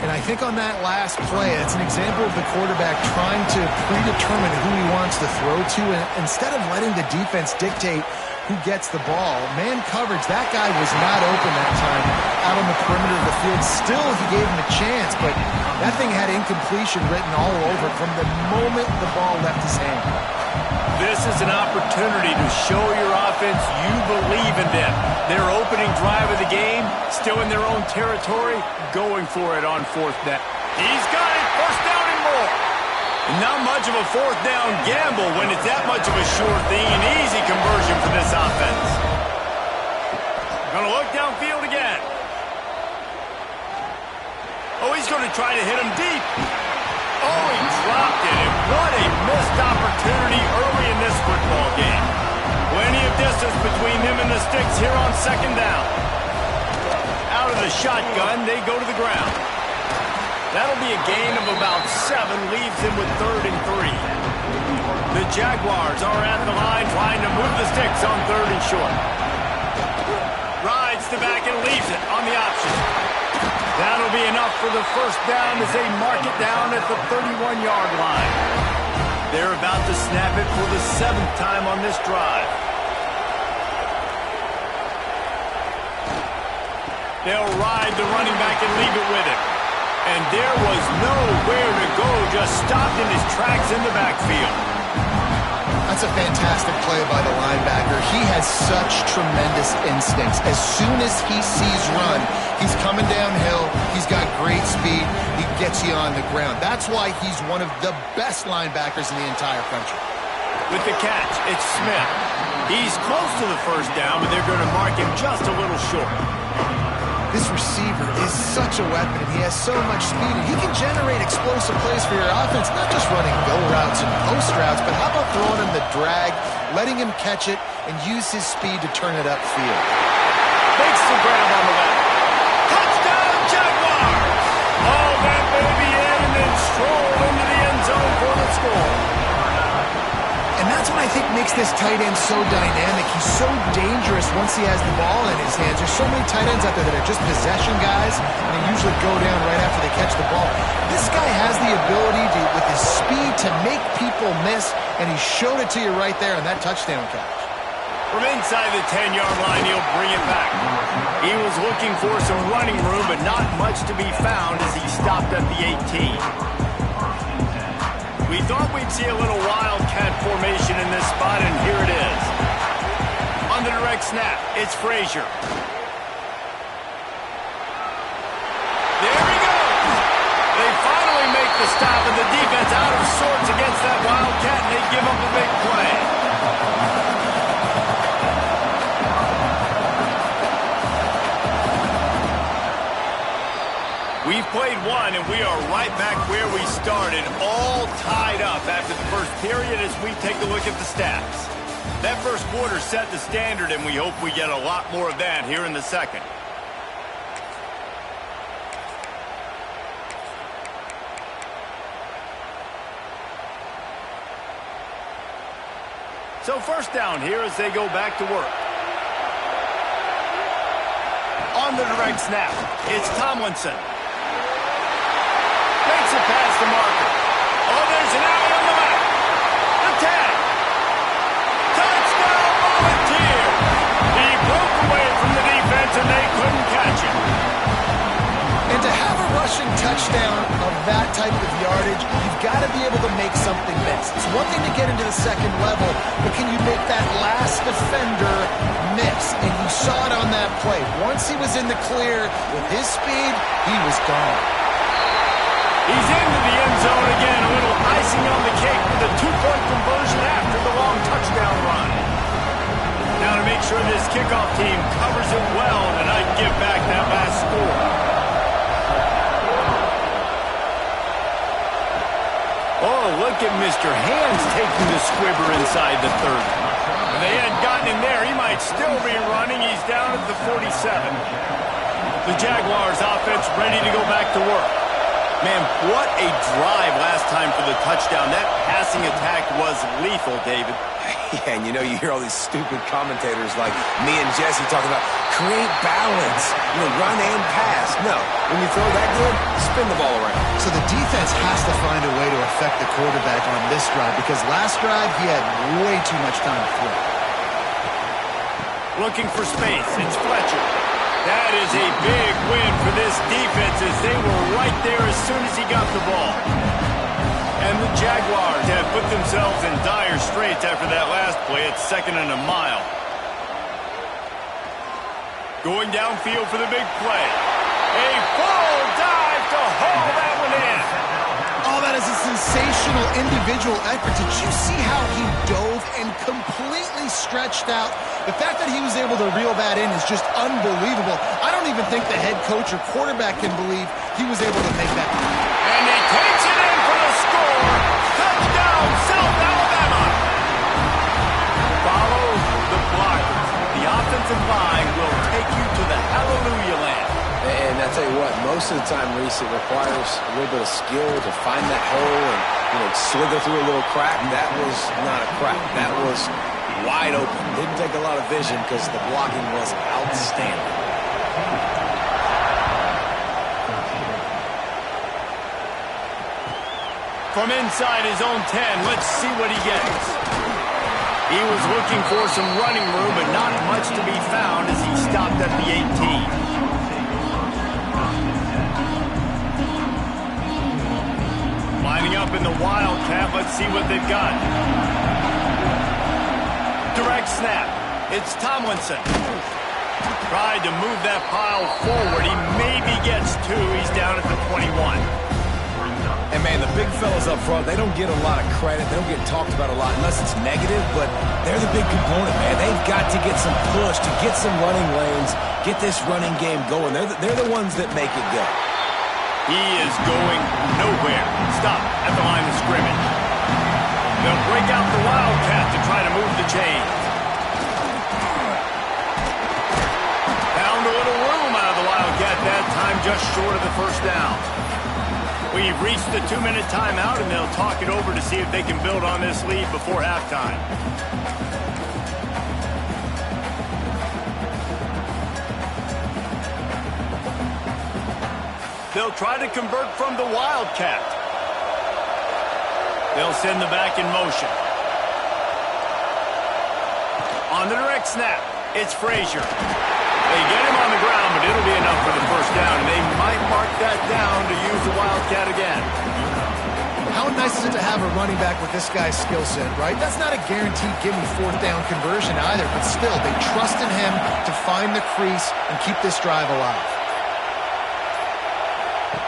And I think on that last play, it's an example of the quarterback trying to predetermine who he wants to throw to, and instead of letting the defense dictate who gets the ball. Man coverage, that guy was not open that time out on the perimeter of the field. Still, he gave him a chance, but that thing had incompletion written all over it from the moment the ball left his hand. This is an opportunity to show your offense you believe in them. Their opening drive of the game, still in their own territory, going for it on fourth down. He's got it, first down and more. Not much of a fourth down gamble when it's that much of a sure thing. An easy conversion for this offense. Gonna look downfield again. Oh, he's gonna try to hit him deep. Oh, he dropped it, and what a missed opportunity early in this football game. Plenty of distance between him and the sticks here on second down. Out of the shotgun, they go to the ground. That'll be a gain of about 7, leaves him with 3rd and 3. The Jaguars are at the line trying to move the sticks on 3rd and short. Rides to back and leaves it on the option. That'll be enough for the first down as they mark it down at the 31-yard line. They're about to snap it for the 7th time on this drive. They'll ride the running back and leave it with him. And there was nowhere to go, just stopped in his tracks in the backfield. That's a fantastic play by the linebacker. He has such tremendous instincts. As soon as he sees run, he's coming downhill. He's got great speed. He gets you on the ground. That's why he's one of the best linebackers in the entire country. With the catch, it's Smith. He's close to the first down, but they're going to mark him just a little short. This receiver is such a weapon, and he has so much speed, and he can generate explosive plays for your offense, not just running go routes and post routes, but how about throwing him the drag, letting him catch it, and use his speed to turn it upfield. Makes the grab on the left. Touchdown, Jaguars! Oh, that baby in, and then stroll into the end zone for the score. And that's what I think makes this tight end so dynamic. He's so dangerous once he has the ball in his hands. There's so many tight ends out there that are just possession guys, and they usually go down right after they catch the ball. This guy has the ability to, with his speed, to make people miss, and he showed it to you right there in that touchdown catch. From inside the 10-yard line, he'll bring it back. He was looking for some running room, but not much to be found as he stopped at the 18. We thought we'd see a little wildcat formation in this spot, and here it is. On the direct snap, it's Frazier. There he goes! They finally make the stop, and the defense out of sorts against that wildcat, and they give up a big play. We've played one, and we are right back where we started, all tied up after the first period as we take a look at the stats. That first quarter set the standard, and we hope we get a lot more of that here in the second. So first down here as they go back to work. On the direct snap, it's Tomlinson. Makes it past the marker. Oh, there's an alley on the left. The tag. Touchdown, Volunteer. He broke away from the defense, and they couldn't catch him. And to have a rushing touchdown of that type of yardage, you've got to be able to make something miss. It's one thing to get into the second level, but can you make that last defender miss? And you saw it on that play. Once he was in the clear with his speed, he was gone. He's into the end zone again. A little icing on the cake with a two-point conversion after the long touchdown run. Now to make sure this kickoff team covers it well tonight, give back that last score. Oh, look at Mr. Hands taking the squibber inside the 30. If they hadn't gotten him there, he might still be running. He's down at the 47. The Jaguars offense ready to go back to work. Man, what a drive last time for the touchdown. That passing attack was lethal, David. Yeah, and you know, you hear all these stupid commentators like me and Jesse talking about create balance, run and pass. No, when you throw that good, spin the ball around. So the defense has to find a way to affect the quarterback on this drive, because last drive he had way too much time to throw. Looking for space, it's Fletcher. That is a big win for this defense as they were right there as soon as he got the ball. And the Jaguars have put themselves in dire straits after that last play at 2nd and a mile. Going downfield for the big play. A full dive to haul that one in. Oh, that is a sensational individual effort. Did you see how he dove and completely stretched out? The fact that he was able to reel that in is just unbelievable. I don't even think the head coach or quarterback can believe he was able to make that. And he takes it in for the score. Touchdown, South Alabama. Follow the blockers. The offensive line will take you to the hallelujah land. And I tell you what, most of the time, Reese, it requires a little bit of skill to find that hole and slither through a little crack. That was not a crack. That was wide open. Didn't take a lot of vision because the blocking was outstanding. From inside his own 10, let's see what he gets. He was looking for some running room, but not much to be found as he stopped at the 18. Lining up in the Wildcat. Let's see what they've got. Direct snap. It's Tomlinson. Tried to move that pile forward. He maybe gets 2. He's down at the 21. And, man, the big fellas up front, they don't get a lot of credit. They don't get talked about a lot unless it's negative, but they're the big component, man. They've got to get some push, to get some running lanes, get this running game going. They're the ones that make it go. He is going nowhere. Stop at the line of scrimmage. They'll break out the Wildcat to try to move the chains. Found a little room out of the Wildcat that time, just short of the first down. We've reached the 2-minute timeout, and they'll talk it over to see if they can build on this lead before halftime. They'll try to convert from the Wildcat. They'll send the back in motion. On the direct snap, it's Frazier. They get him on the ground, but it'll be enough for the first down, and they might mark that down to use the Wildcat again. How nice is it to have a running back with this guy's skill set, right? That's not a guaranteed give-me fourth down conversion either, but still, they trusted him to find the crease and keep this drive alive.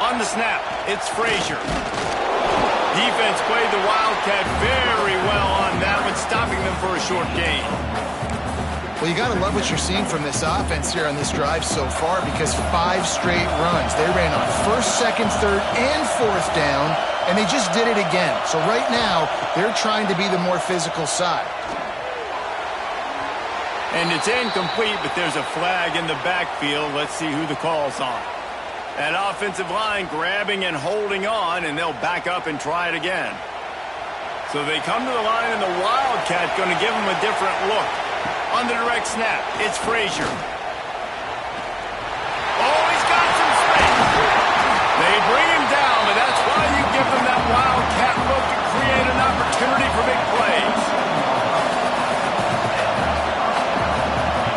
On the snap, it's Frazier. Defense played the Wildcat very well on that one, stopping them for a short gain. Well, you got to love what you're seeing from this offense here on this drive so far, because 5 straight runs. They ran on first, second, third, and fourth down, and they just did it again. So right now, they're trying to be the more physical side. And it's incomplete, but there's a flag in the backfield. Let's see who the call's on. That offensive line grabbing and holding on, and they'll back up and try it again. So they come to the line, and the Wildcat going to give them a different look. On the direct snap, it's Frazier. Oh, he's got some space. They bring him down, but that's why you give them that Wildcat look to create an opportunity for big plays.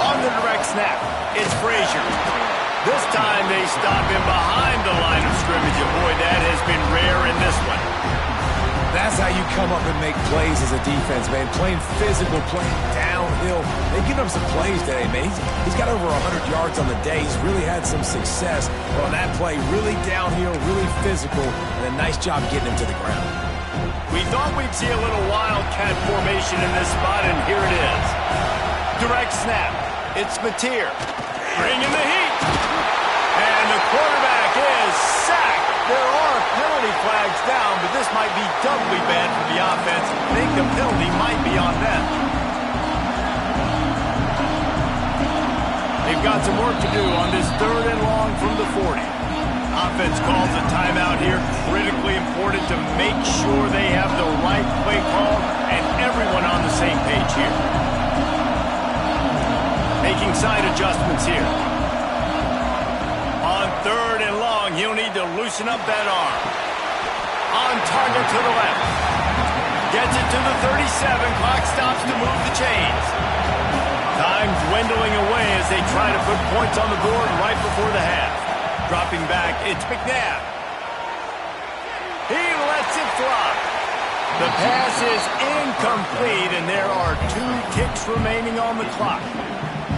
On the direct snap, it's Frazier. This time they stop him behind the line of scrimmage, and boy, that has been rare in this one. That's how you come up and make plays as a defense, man. Playing physical, playing downhill. They've given him some plays today, man. He's got over 100 yards on the day. He's really had some success. But on that play, really downhill, really physical, and a nice job getting him to the ground. We thought we'd see a little Wildcat formation in this spot, and here it is. Direct snap. It's Mateer. Bringing the heat. And the quarterback is sacked. There are penalty flags down, but this might be doubly bad for the offense. I think the penalty might be on them. They've got some work to do on this 3rd and long from the 40. Offense calls a timeout here. Critically important to make sure they have the right play call and everyone on the same page here. Making side adjustments here. On 3rd and long, he'll need to loosen up that arm. On target to the left. Gets it to the 37. Clock stops to move the chains. Time dwindling away as they try to put points on the board right before the half. Dropping back, it's McNabb. He lets it fly. The pass is incomplete, and there are 2 ticks remaining on the clock.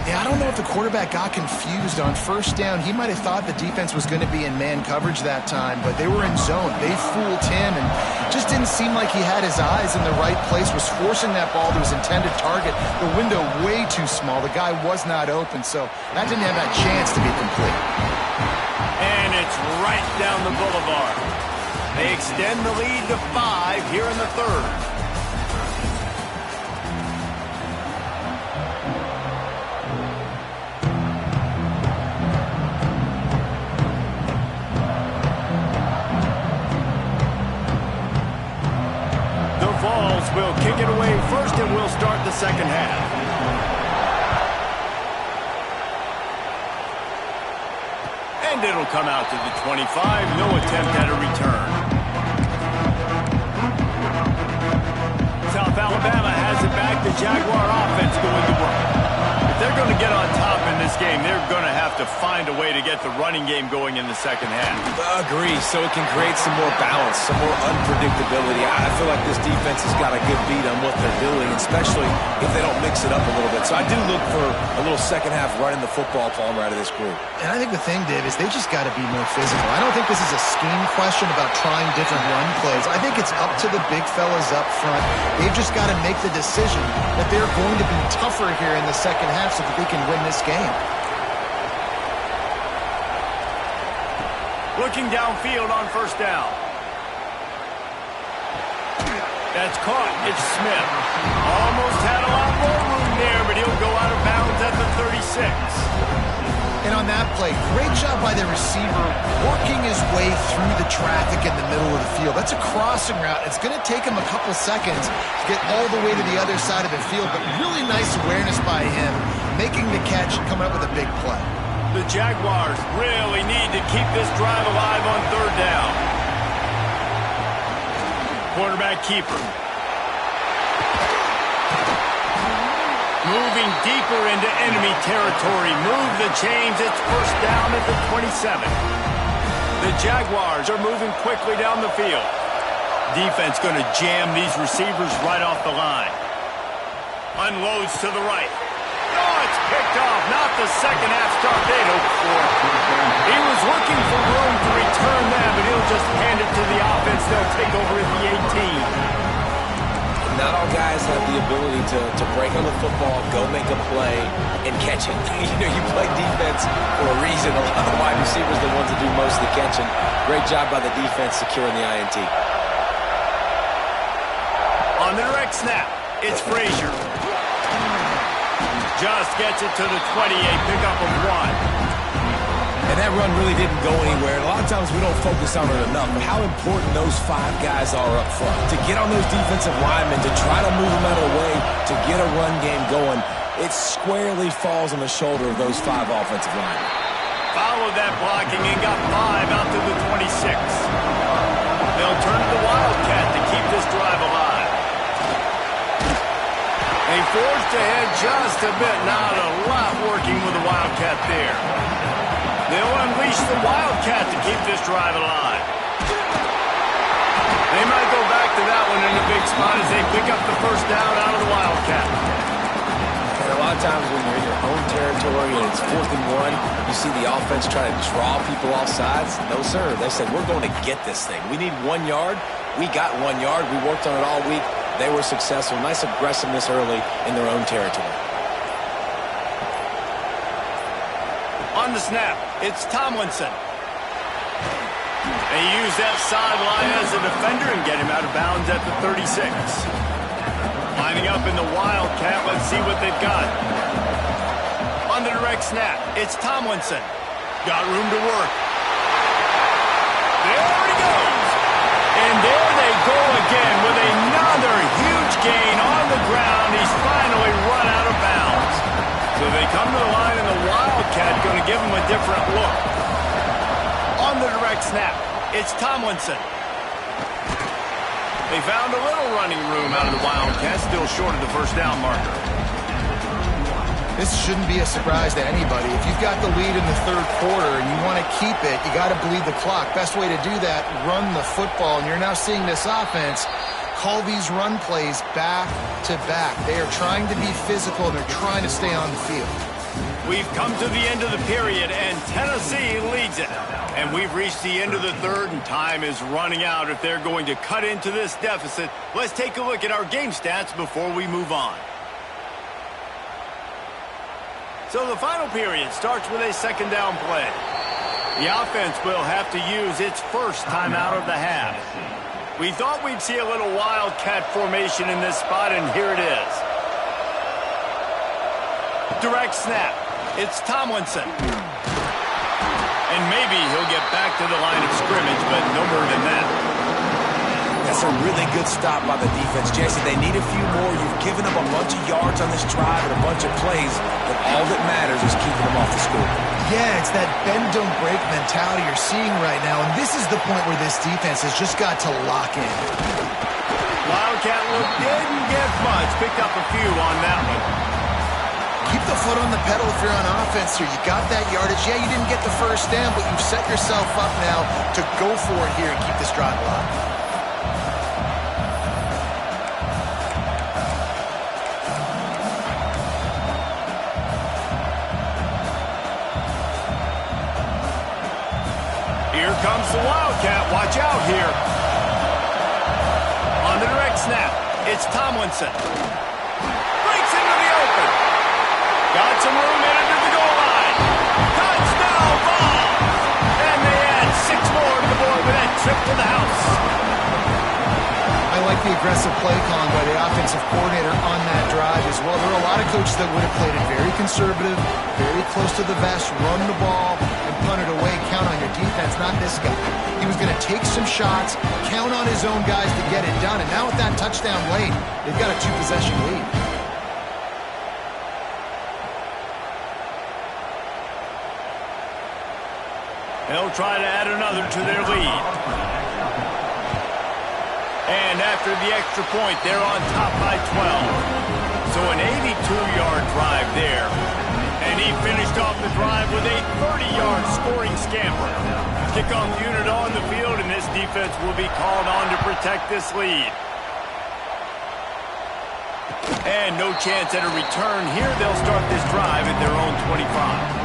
Yeah, I don't know if the quarterback got confused on first down. He might have thought the defense was going to be in man coverage that time, but they were in zone. They fooled him and just didn't seem like he had his eyes in the right place, was forcing that ball to his intended target. The window way too small. The guy was not open, so that didn't have that chance to be complete. And it's right down the boulevard. They extend the lead to 5 here in the 3rd. Will kick it away first, and we'll start the second half. And it'll come out to the 25. No attempt at a return. South Alabama has it back. The Jaguar offense going to work. If they're going to get on top in this game, they're going to have to find a way to get the running game going in the second half. Agree, so it can create some more balance, some more unpredictability. I feel like this defense has got a good beat on what they're doing, especially if they don't mix it up a little bit. So I do look for a little second half running the football, Palmer, out of this group. And I think the thing, Dave, is they just got to be more physical. I don't think this is a scheme question about trying different run plays. I think it's up to the big fellas up front. They've just got to make the decision that they're going to be tougher here in the second half so that they can win this game. Looking downfield on first down. That's caught. It's Smith. Almost had a lot more room there, but he'll go out of bounds at the 36. And on that play, great job by the receiver working his way through the traffic in the middle of the field. That's a crossing route. It's going to take him a couple seconds to get all the way to the other side of the field, but really nice awareness by him, making the catch and coming up with a big play. The Jaguars really need to keep this drive alive on third down. Quarterback keeper. Moving deeper into enemy territory. Move the chains. It's first down at the 27. The Jaguars are moving quickly down the field. Defense going to jam these receivers right off the line. Unloads to the right. Oh, it's picked off. Not the second half start they'd hoped for. He was looking for room to return that, but he'll just hand it to the offense. They'll take over at the 18. Not all guys have the ability to break on the football, go make a play, and catch it. You play defense for a reason. A lot of wide receivers are the ones that do most of the catching. Great job by the defense securing the INT. On the direct snap, it's Frazier. Just gets it to the 28, pickup of 1. And that run really didn't go anywhere. A lot of times we don't focus on it enough, but how important those 5 guys are up front. To get on those defensive linemen, to try to move them out of the way, to get a run game going, it squarely falls on the shoulder of those 5 offensive linemen. Followed that blocking and got 5 out to the 26. They'll turn to the Wildcat to keep this drive alive. They forced ahead just a bit. Not a lot working with the Wildcat there. They'll unleash the Wildcat to keep this drive alive. They might go back to that one in a big spot as they pick up the first down out of the Wildcat. And a lot of times when you're in your own territory and it's 4th and 1, you see the offense try to draw people off sides. No, sir. They said, we're going to get this thing. We need 1 yard. We got 1 yard. We worked on it all week. They were successful. Nice aggressiveness early in their own territory. On the snap, it's Tomlinson. They use that sideline as a defender and get him out of bounds at the 36. Lining up in the Wildcat, let's see what they've got. On the direct snap, it's Tomlinson. Got room to work. There he goes. And there they go again with another huge gain on the ground. He's finally run out of bounds. So they come to the line and the Wildcat going to give him a different look. On the direct snap, it's Tomlinson. They found a little running room out of the Wildcat, still short of the first down marker. This shouldn't be a surprise to anybody. If you've got the lead in the third quarter and you want to keep it, you got to bleed the clock. Best way to do that, run the football. And you're now seeing this offense call these run plays back to back. They are trying to be physical, and they're trying to stay on the field. We've come to the end of the period, and Tennessee leads it. And we've reached the end of the third, and time is running out. If they're going to cut into this deficit, let's take a look at our game stats before we move on. So the final period starts with a second down play. The offense will have to use its first timeout of the half. We thought we'd see a little Wildcat formation in this spot, and here it is. Direct snap. It's Tomlinson. And maybe he'll get back to the line of scrimmage, but no more than that. That's a really good stop by the defense. Jesse, they need a few more. You've given them a bunch of yards on this drive and a bunch of plays, but all that matters is keeping them off the score. Yeah, it's that bend, don't break mentality you're seeing right now, and this is the point where this defense has just got to lock in. Wildcat look didn't get much. Picked up a few on that one. keep the foot on the pedal if you're on offense here. You got that yardage. Yeah, you didn't get the first down, but you've set yourself up now to go for it here and keep this drive alive. Here comes the Wildcat. Watch out here. On the direct snap, it's Tomlinson. Breaks into the open. Got some room in under the goal line. Touchdown ball. And they add 6 more to the board with that trip to the house. I like the aggressive play calling by the offensive coordinator on that drive as well. There are a lot of coaches that would have played it very conservative, very close to the vest, run the ball, and punt it away. Count on your defense, not this guy. He was going to take some shots, count on his own guys to get it done, and now with that touchdown late, they've got a 2-possession lead. They'll try to add another to their lead. And after the extra point, they're on top by 12. So an 82-yard drive there. And he finished off the drive with a 30-yard scoring scamper. Kickoff unit on the field, and this defense will be called on to protect this lead. And no chance at a return here. They'll start this drive at their own 25.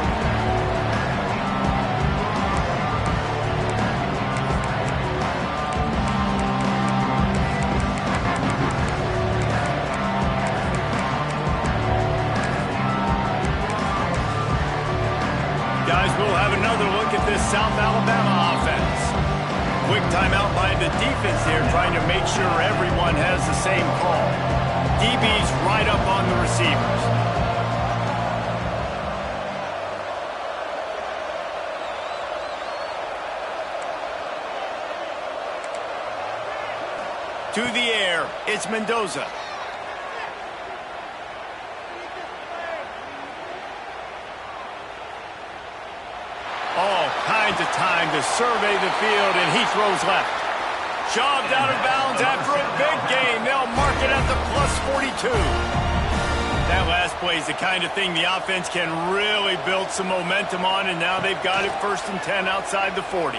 Guys, we'll have another look at this South Alabama offense. Quick timeout by the defense here, trying to make sure everyone has the same call. DB's right up on the receivers. To the air, it's Mendoza. All kinds of time to survey the field, and he throws left. Shoved out of bounds after a big gain. They'll mark it at the +42. That last play is the kind of thing the offense can really build some momentum on, and now they've got it 1st and 10 outside the 40.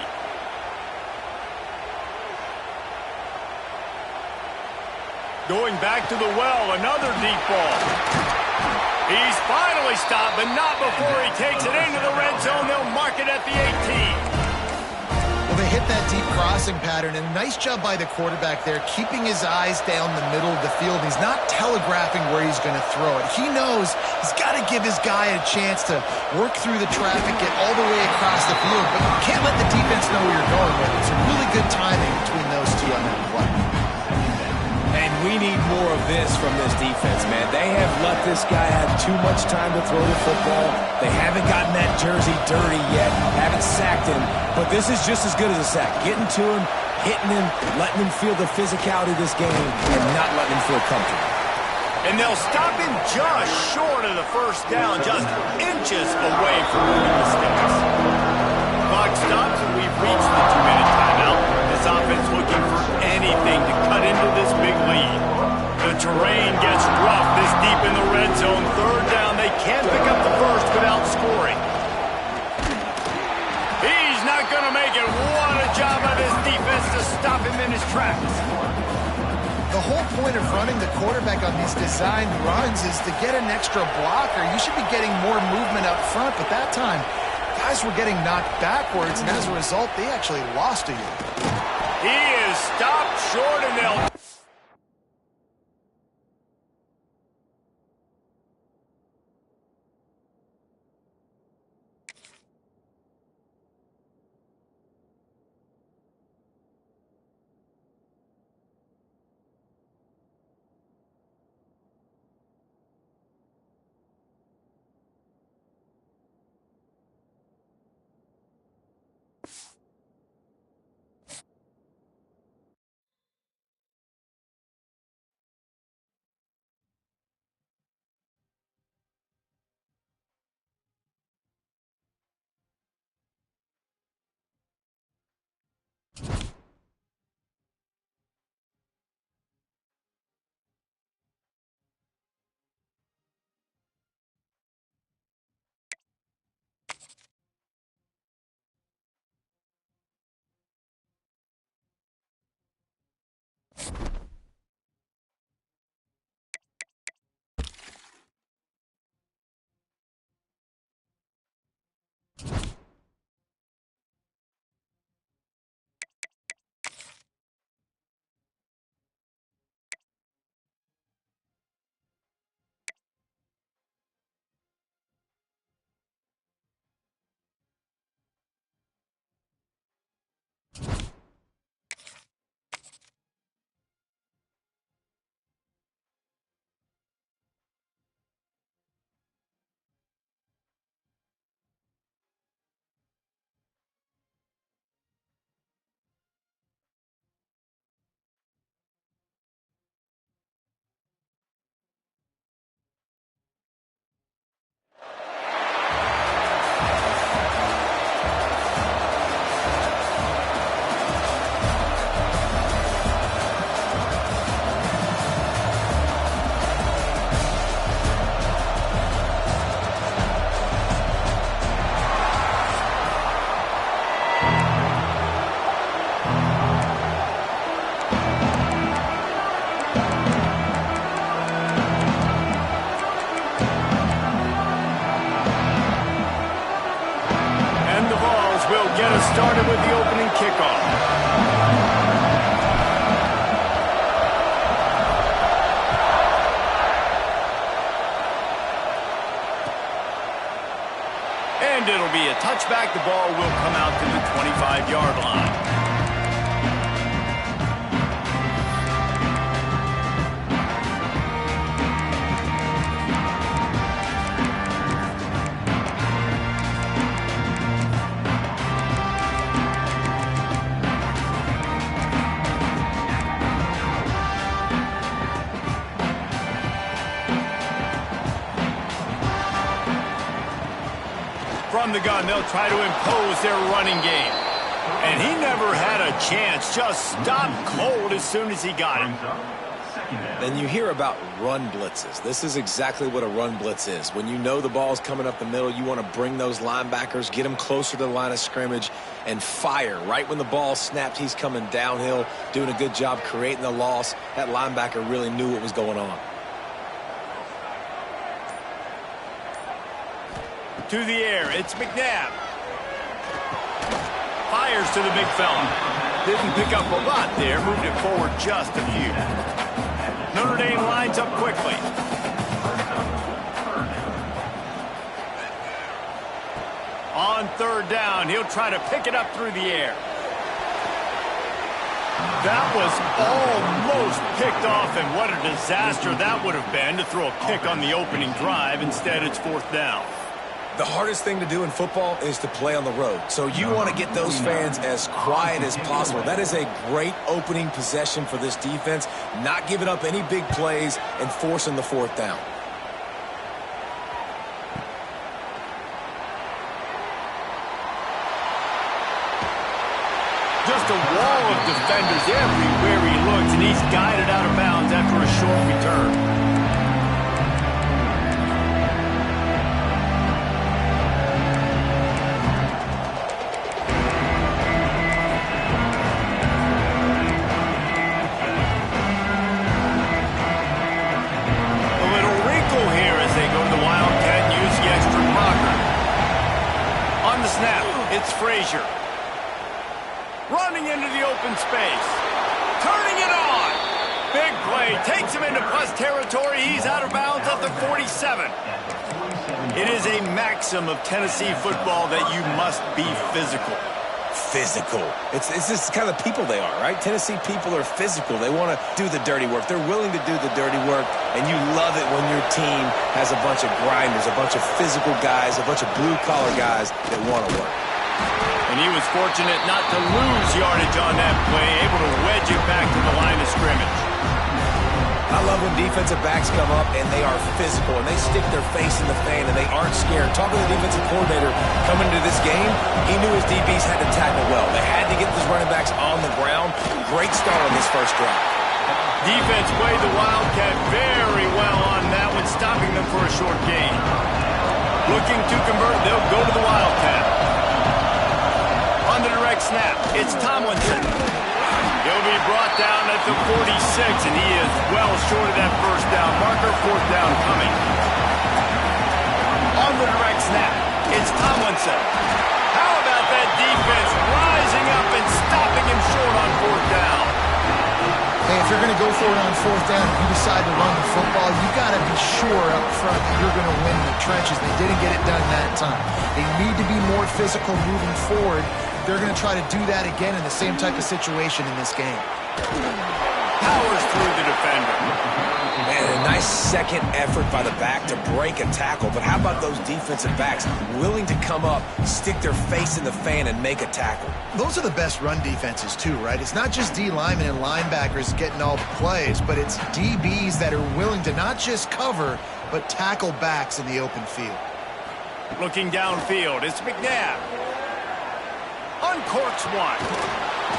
Going back to the well, another deep ball. He's finally stopped, but not before he takes it into the red zone. They'll mark it at the 18. Well, they hit that deep crossing pattern, and nice job by the quarterback there, keeping his eyes down the middle of the field. He's not telegraphing where he's going to throw it. He knows he's got to give his guy a chance to work through the traffic, get all the way across the field, but you can't let the defense know where you're going with it. It's a really good timing between those two on that play. And we need more of this from this defense, man. They have let this guy have too much time to throw the football. They haven't gotten that jersey dirty yet, haven't sacked him. But this is just as good as a sack. Getting to him, hitting him, letting him feel the physicality of this game, and not letting him feel comfortable. And they'll stop him just short of the first down, just inches away from moving the sticks. Clock stops, and we've reached the 2-minute timeout. This offense looking for anything to cut into this big lead. The terrain gets rough this deep in the red zone. 3rd down, they can't pick up the first without scoring. He's not going to make it. What a job by this defense to stop him in his tracks. The whole point of running the quarterback on these designed runs is to get an extra blocker. You should be getting more movement up front, but that time, guys were getting knocked backwards, and as a result, they actually lost a yard. He is stopped short, and they'll started with the opening kickoff. And it'll be a touchback. The ball will come out to the 25-yard line. From the gun, they'll try to impose their running game. And he never had a chance. Just stopped cold as soon as he got him. Then you hear about run blitzes. This is exactly what a run blitz is. When you know the ball's coming up the middle, you want to bring those linebackers, get them closer to the line of scrimmage, and fire. Right when the ball snapped, he's coming downhill, doing a good job creating the loss. That linebacker really knew what was going on. To the air, it's McNabb. Fires to the big fella. Didn't pick up a lot there, moved it forward just a few. Notre Dame lines up quickly. On third down, he'll try to pick it up through the air. That was almost picked off, and what a disaster that would have been to throw a pick on the opening drive. Instead, it's fourth down. The hardest thing to do in football is to play on the road. So you want to get those fans as quiet as possible. That is a great opening possession for this defense, not giving up any big plays and forcing the fourth down. Just a wall of defenders everywhere he looks, and he's guided out of bounds after a short return. It's Frazier. Running into the open space. Turning it on. Big play. Takes him into plus territory. He's out of bounds at the 47. It is a maxim of Tennessee football that you must be physical. Physical. It's just kind of the people they are, right? Tennessee people are physical. They want to do the dirty work. They're willing to do the dirty work, and you love it when your team has a bunch of grinders, a bunch of physical guys, a bunch of blue-collar guys that want to work. And he was fortunate not to lose yardage on that play, able to wedge it back to the line of scrimmage. I love when defensive backs come up and they are physical and they stick their face in the fan and they aren't scared. Talking to the defensive coordinator coming into this game, he knew his DBs had to tackle well. They had to get these running backs on the ground. Great start on this first drive. Defense played the Wildcat very well on that one, stopping them for a short gain. Looking to convert, they'll go to the Wildcat. On the direct snap, it's Tomlinson. He'll be brought down at the 46, and he is well short of that first down marker. Fourth down coming. On the direct snap, it's Tomlinson. How about that defense rising up and stopping him short on fourth down? Hey, if you're going to go for it on fourth down, if you decide to run the football, you got to be sure up front that you're going to win the trenches. They didn't get it done that time. They need to be more physical moving forward. They're going to try to do that again in the same type of situation in this game. Powers through the defender. Man, a nice second effort by the back to break a tackle. But how about those defensive backs willing to come up, stick their face in the fan, and make a tackle? Those are the best run defenses too, right? It's not just D linemen and linebackers getting all the plays, but it's DBs that are willing to not just cover, but tackle backs in the open field. Looking downfield, it's McNabb. Uncorks one.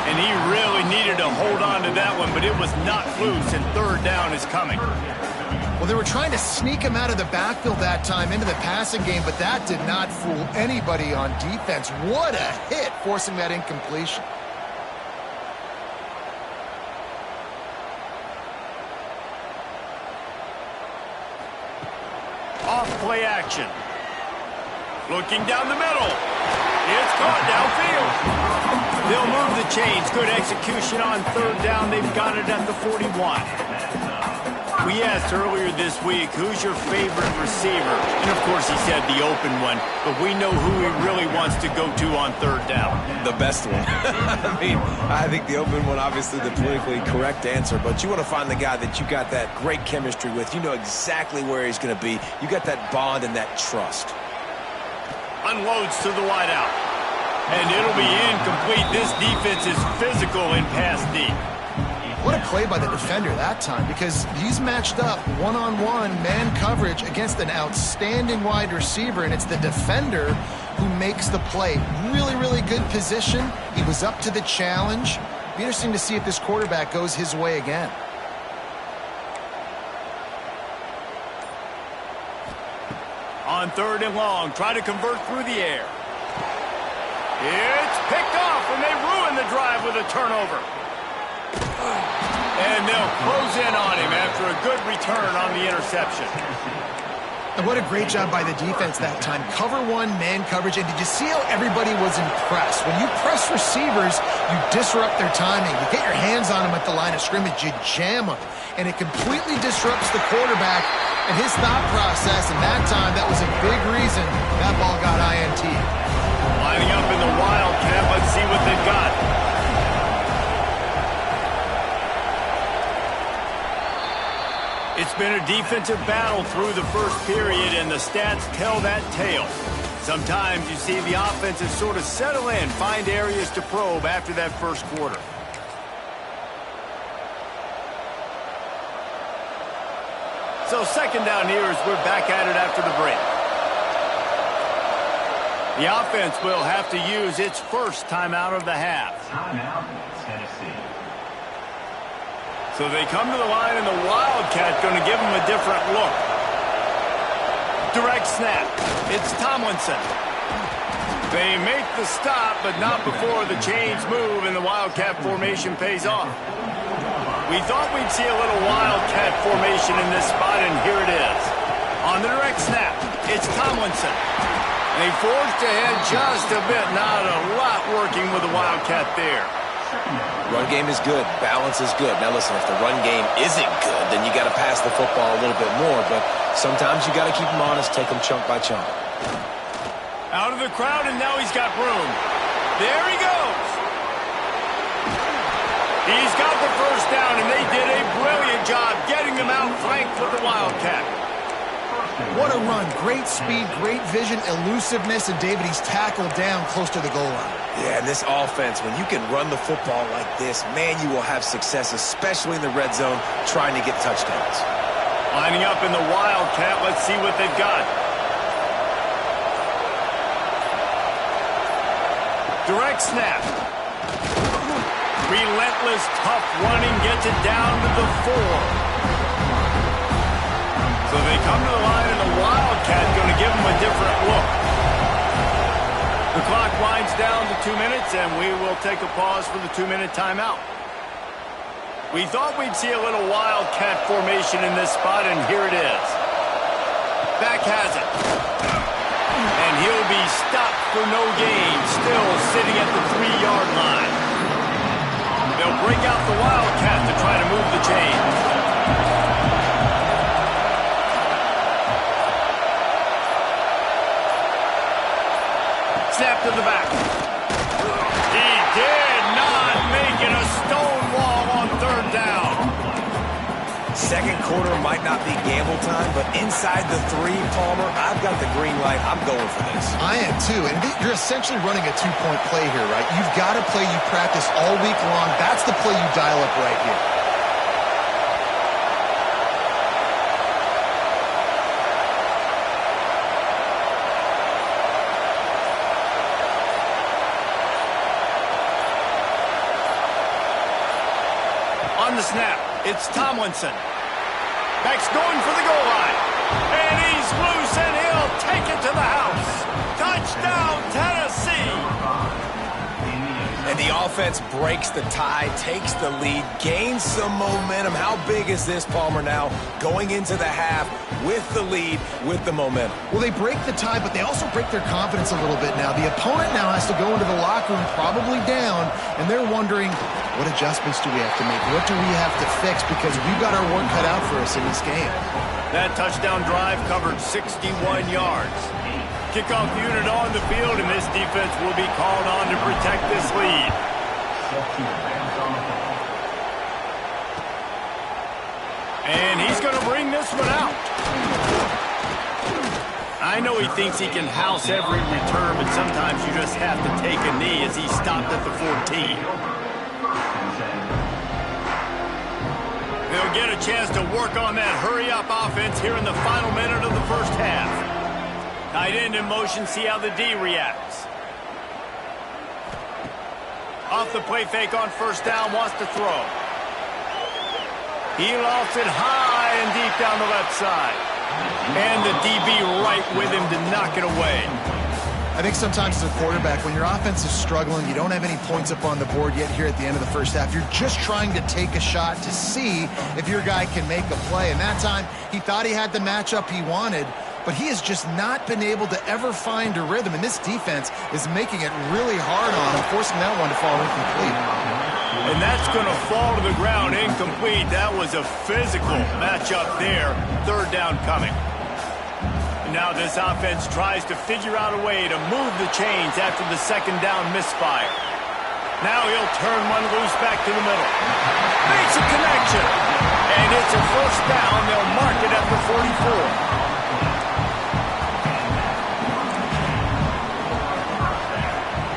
And he really needed to hold on to that one, but it was not loose, and third down is coming. Well, they were trying to sneak him out of the backfield that time into the passing game, but that did not fool anybody on defense. What a hit, forcing that incompletion. Off play action. Looking down the middle. It's caught downfield. They'll move the chains. Good execution on third down. They've got it at the 41. We asked earlier this week, who's your favorite receiver? And, of course, he said the open one. But we know who he really wants to go to on third down. The best one. I mean, I think the open one, obviously the politically correct answer. But you want to find the guy that you got that great chemistry with. You know exactly where he's going to be. You got that bond and that trust. Unloads to the wideout. And it'll be incomplete. This defense is physical in pass deep. What a play by the defender that time, because he's matched up one-on-one man coverage against an outstanding wide receiver, and it's the defender who makes the play. Really, really good position. He was up to the challenge. Be interesting to see if this quarterback goes his way again. On third and long, try to convert through the air. It's picked off, and they ruin the drive with a turnover. And they'll close in on him after a good return on the interception. And what a great job by the defense that time. Cover one, man coverage. And did you see how everybody was impressed? When you press receivers, you disrupt their timing. You get your hands on them at the line of scrimmage. You jam them. And it completely disrupts the quarterback and his thought process. And that time, that was a big reason that ball got INT. Lining up in the Wildcat. Let's see what they've got. It's been a defensive battle through the first period, and the stats tell that tale. Sometimes you see the offenses sort of settle in, find areas to probe after that first quarter. So second down here as we're back at it after the break. The offense will have to use its first timeout of the half. Timeout, Tennessee. So they come to the line, and the Wildcat going to give them a different look. Direct snap. It's Tomlinson. They make the stop, but not before the chains move, and the Wildcat formation pays off. We thought we'd see a little Wildcat formation in this spot, and here it is. On the direct snap, it's Tomlinson. They forged ahead just a bit. Not a lot working with the Wildcat there. Run game is good. Balance is good. Now listen, if the run game isn't good, then you got to pass the football a little bit more. But sometimes you got to keep them honest, take them chunk by chunk. Out of the crowd, and now he's got room. There he goes. He's got the first down, and they did a brilliant job getting them out flanked with the Wildcat. What a run. Great speed, great vision, elusiveness, and David, he's tackled down close to the goal line. Yeah, and this offense, when you can run the football like this, man, you will have success, especially in the red zone, trying to get touchdowns. Lining up in the Wildcat, let's see what they've got. Direct snap. Relentless, tough running, gets it down to the 4. So they come to the line, and the Wildcat going to give them a different look. The clock winds down to 2 minutes, and we will take a pause for the 2-minute timeout. We thought we'd see a little Wildcat formation in this spot, and here it is. Back has it. And he'll be stopped for no gain, still sitting at the 3-yard line. They'll break out the Wildcat to try to move the chains. Snap to the back. He did not make it a stone wall on third down. Second quarter might not be gamble time, but inside the 3, Palmer, I've got the green light. I'm going for this. I am too, and you're essentially running a 2-point play here, right? You've got a play you practice all week long. That's the play you dial up right here. On the snap, it's Tomlinson. Back's going for the goal line. And he's loose, and he'll take it to the house. Touchdown, Tennessee. And The offense breaks the tie, takes the lead, gains some momentum. How big is this, Palmer, now going into the half with the lead, with the momentum? Well, they break the tie, but they also break their confidence a little bit now. The opponent now has to go into the locker room probably down, and they're wondering, what adjustments do we have to make? What do we have to fix? Because we've got our work cut out for us in this game. That touchdown drive covered 61 yards. Kickoff unit on the field, and this defense will be called on to protect this lead. And he's going to bring this one out. I know he thinks he can house every return, but sometimes you just have to take a knee as he stopped at the 14. They'll get a chance to work on that hurry-up offense here in the final minute of the first half. Tight end in motion, see how the D reacts. Off the play fake on first down, wants to throw. He lost it high and deep down the left side. And the DB right with him to knock it away. I think sometimes as a quarterback, when your offense is struggling, you don't have any points up on the board yet here at the end of the first half. You're just trying to take a shot to see if your guy can make a play. And that time, he thought he had the matchup he wanted, but he has just not been able to ever find a rhythm. And this defense is making it really hard on him, forcing that one to fall incomplete. And that's going to fall to the ground incomplete. That was a physical matchup there. Third down coming. Now this offense tries to figure out a way to move the chains after the second down misfire. Now he'll turn one loose back to the middle. Makes a connection. And it's a first down. They'll mark it at the 44.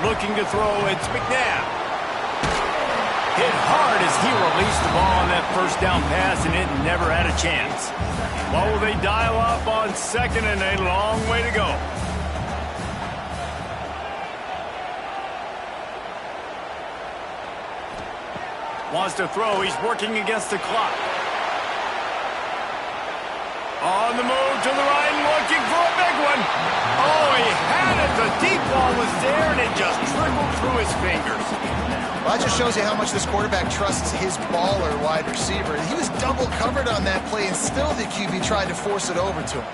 Looking to throw, it's McNabb. Hit hard as he released the ball on that first down pass, and it never had a chance. What will they dial up on second, and a long way to go? Wants to throw. He's working against the clock. On the move to the right, looking for a big one. Oh, he had it. The deep ball was there, and it just trickled through his fingers. Well, that just shows you how much this quarterback trusts his baller wide receiver. He was double covered on that play, and still the QB tried to force it over to him.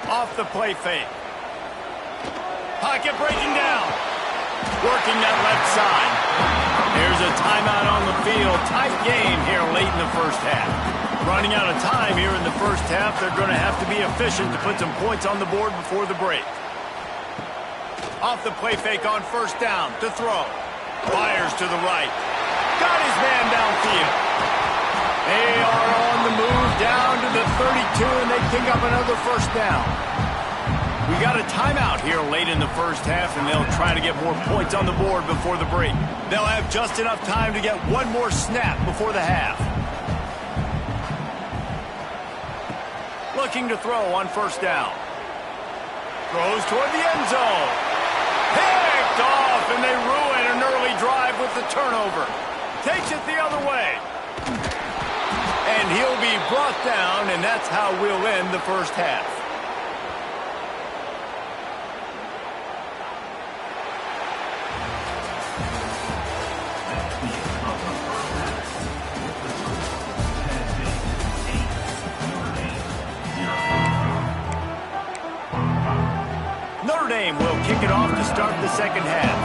Off the play fake. Pocket breaking down. Working that left side. There's a timeout on the field. Tight game here late in the first half. Running out of time here in the first half. They're going to have to be efficient to put some points on the board before the break. Off the play fake on first down to throw. Fires to the right. Got his man downfield. They are on the move down to the 32, and they pick up another first down. We got a timeout here late in the first half, and they'll try to get more points on the board before the break. They'll have just enough time to get one more snap before the half. Looking to throw on first down. Throws toward the end zone. Picked off, and they ruin an early drive with the turnover. Takes it the other way. And he'll be brought down, and that's how we'll end the first half. Notre Dame will kick it off to start the second half.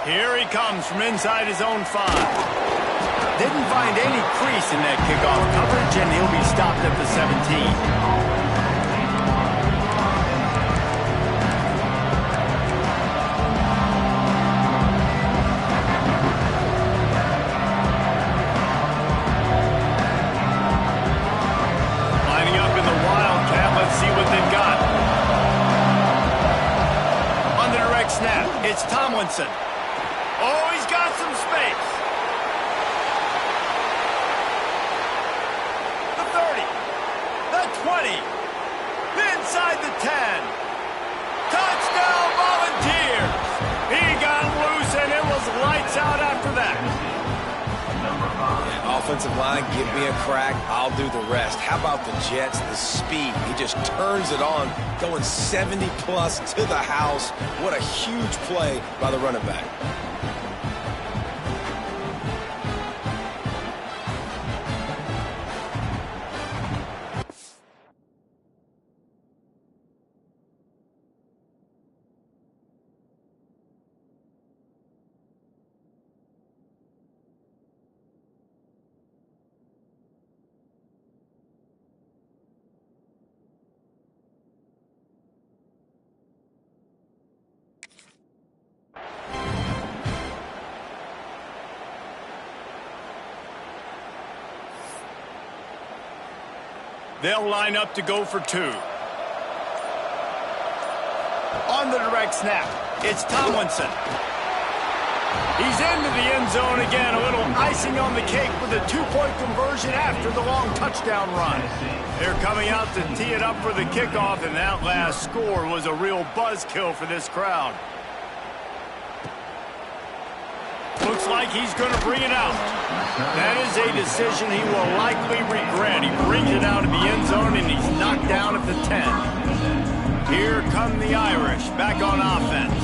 Here he comes from inside his own 5. Didn't find any crease in that kickoff coverage, and he'll be stopped at the 17. It's Tomlinson. Oh, he's got some space. The 30. The 20. Inside the 10. Touchdown, offensive line, give me a crack, I'll do the rest. How about the Jets, the speed? He just turns it on, going 70-plus to the house. What a huge play by the running back. They'll line up to go for 2. On the direct snap, it's Tomlinson. He's into the end zone again. A little icing on the cake with a 2-point conversion after the long touchdown run. They're coming out to tee it up for the kickoff, and that last score was a real buzzkill for this crowd. Looks like he's going to bring it out. That is a decision he will likely regret. He brings it out of the end zone, and he's knocked down at the 10. Here come the Irish, back on offense.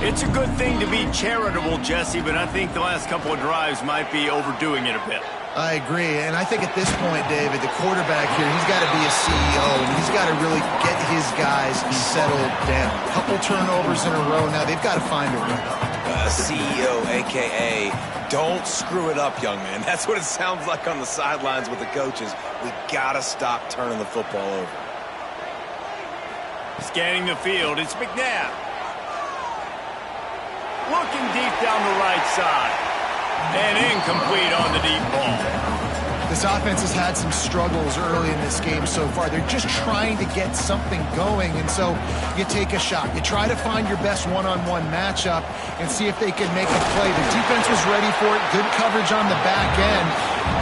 It's a good thing to be charitable, Jesse, but I think the last couple of drives might be overdoing it a bit. I agree, and I think at this point, David, the quarterback here, he's got to be a CEO, and he's got to really get his guys settled down. A couple turnovers in a row now. They've got to find a way. CEO, a.k.a. don't screw it up, young man. That's what it sounds like on the sidelines with the coaches. We got to stop turning the football over. Scanning the field, it's McNabb. Looking deep down the right side. And incomplete on the deep ball. This offense has had some struggles early in this game so far. They're just trying to get something going, and so you take a shot. You try to find your best one-on-one matchup and see if they can make a play. The defense was ready for it. Good coverage on the back end.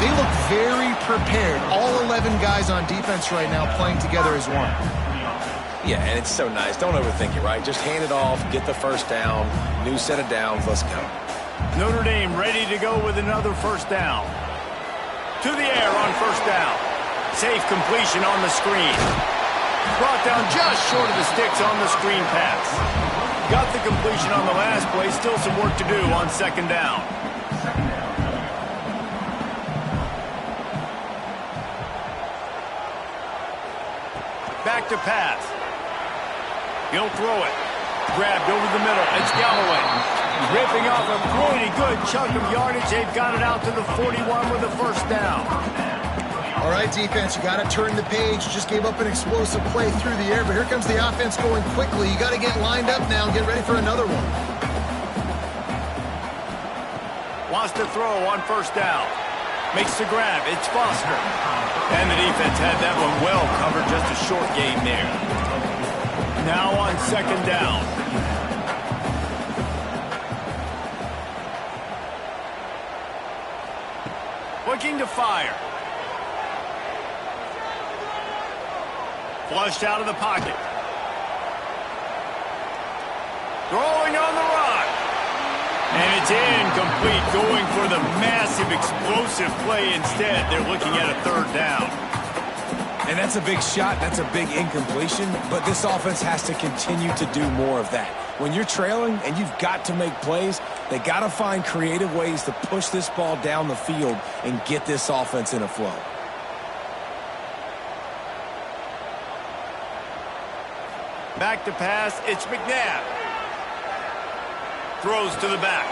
They look very prepared. All 11 guys on defense right now playing together as one. Yeah, and it's so nice. Don't overthink it, right? Just hand it off, get the first down, new set of downs, let's go. Notre Dame ready to go with another first down. To the air on first down. Safe completion on the screen. Brought down just short of the sticks on the screen pass. Got the completion on the last play. Still some work to do on second down. Back to pass. He'll throw it. Grabbed over the middle. It's Galloway. Ripping off a pretty good chunk of yardage. They've got it out to the 41 with a first down. All right, defense, you got to turn the page. Just gave up an explosive play through the air, but here comes the offense going quickly. You got to get lined up now and get ready for another one. Wants to throw on first down. Makes the grab. It's Foster. And the defense had that one well covered. Just a short gain there. Now on second down. Looking to fire. Flushed out of the pocket. Throwing on the run. And it's incomplete. Going for the massive explosive play instead. They're looking at a third down. And that's a big shot. That's a big incompletion. But this offense has to continue to do more of that. When you're trailing and you've got to make plays, they got to find creative ways to push this ball down the field and get this offense in a flow. Back to pass, it's McNabb. Throws to the back.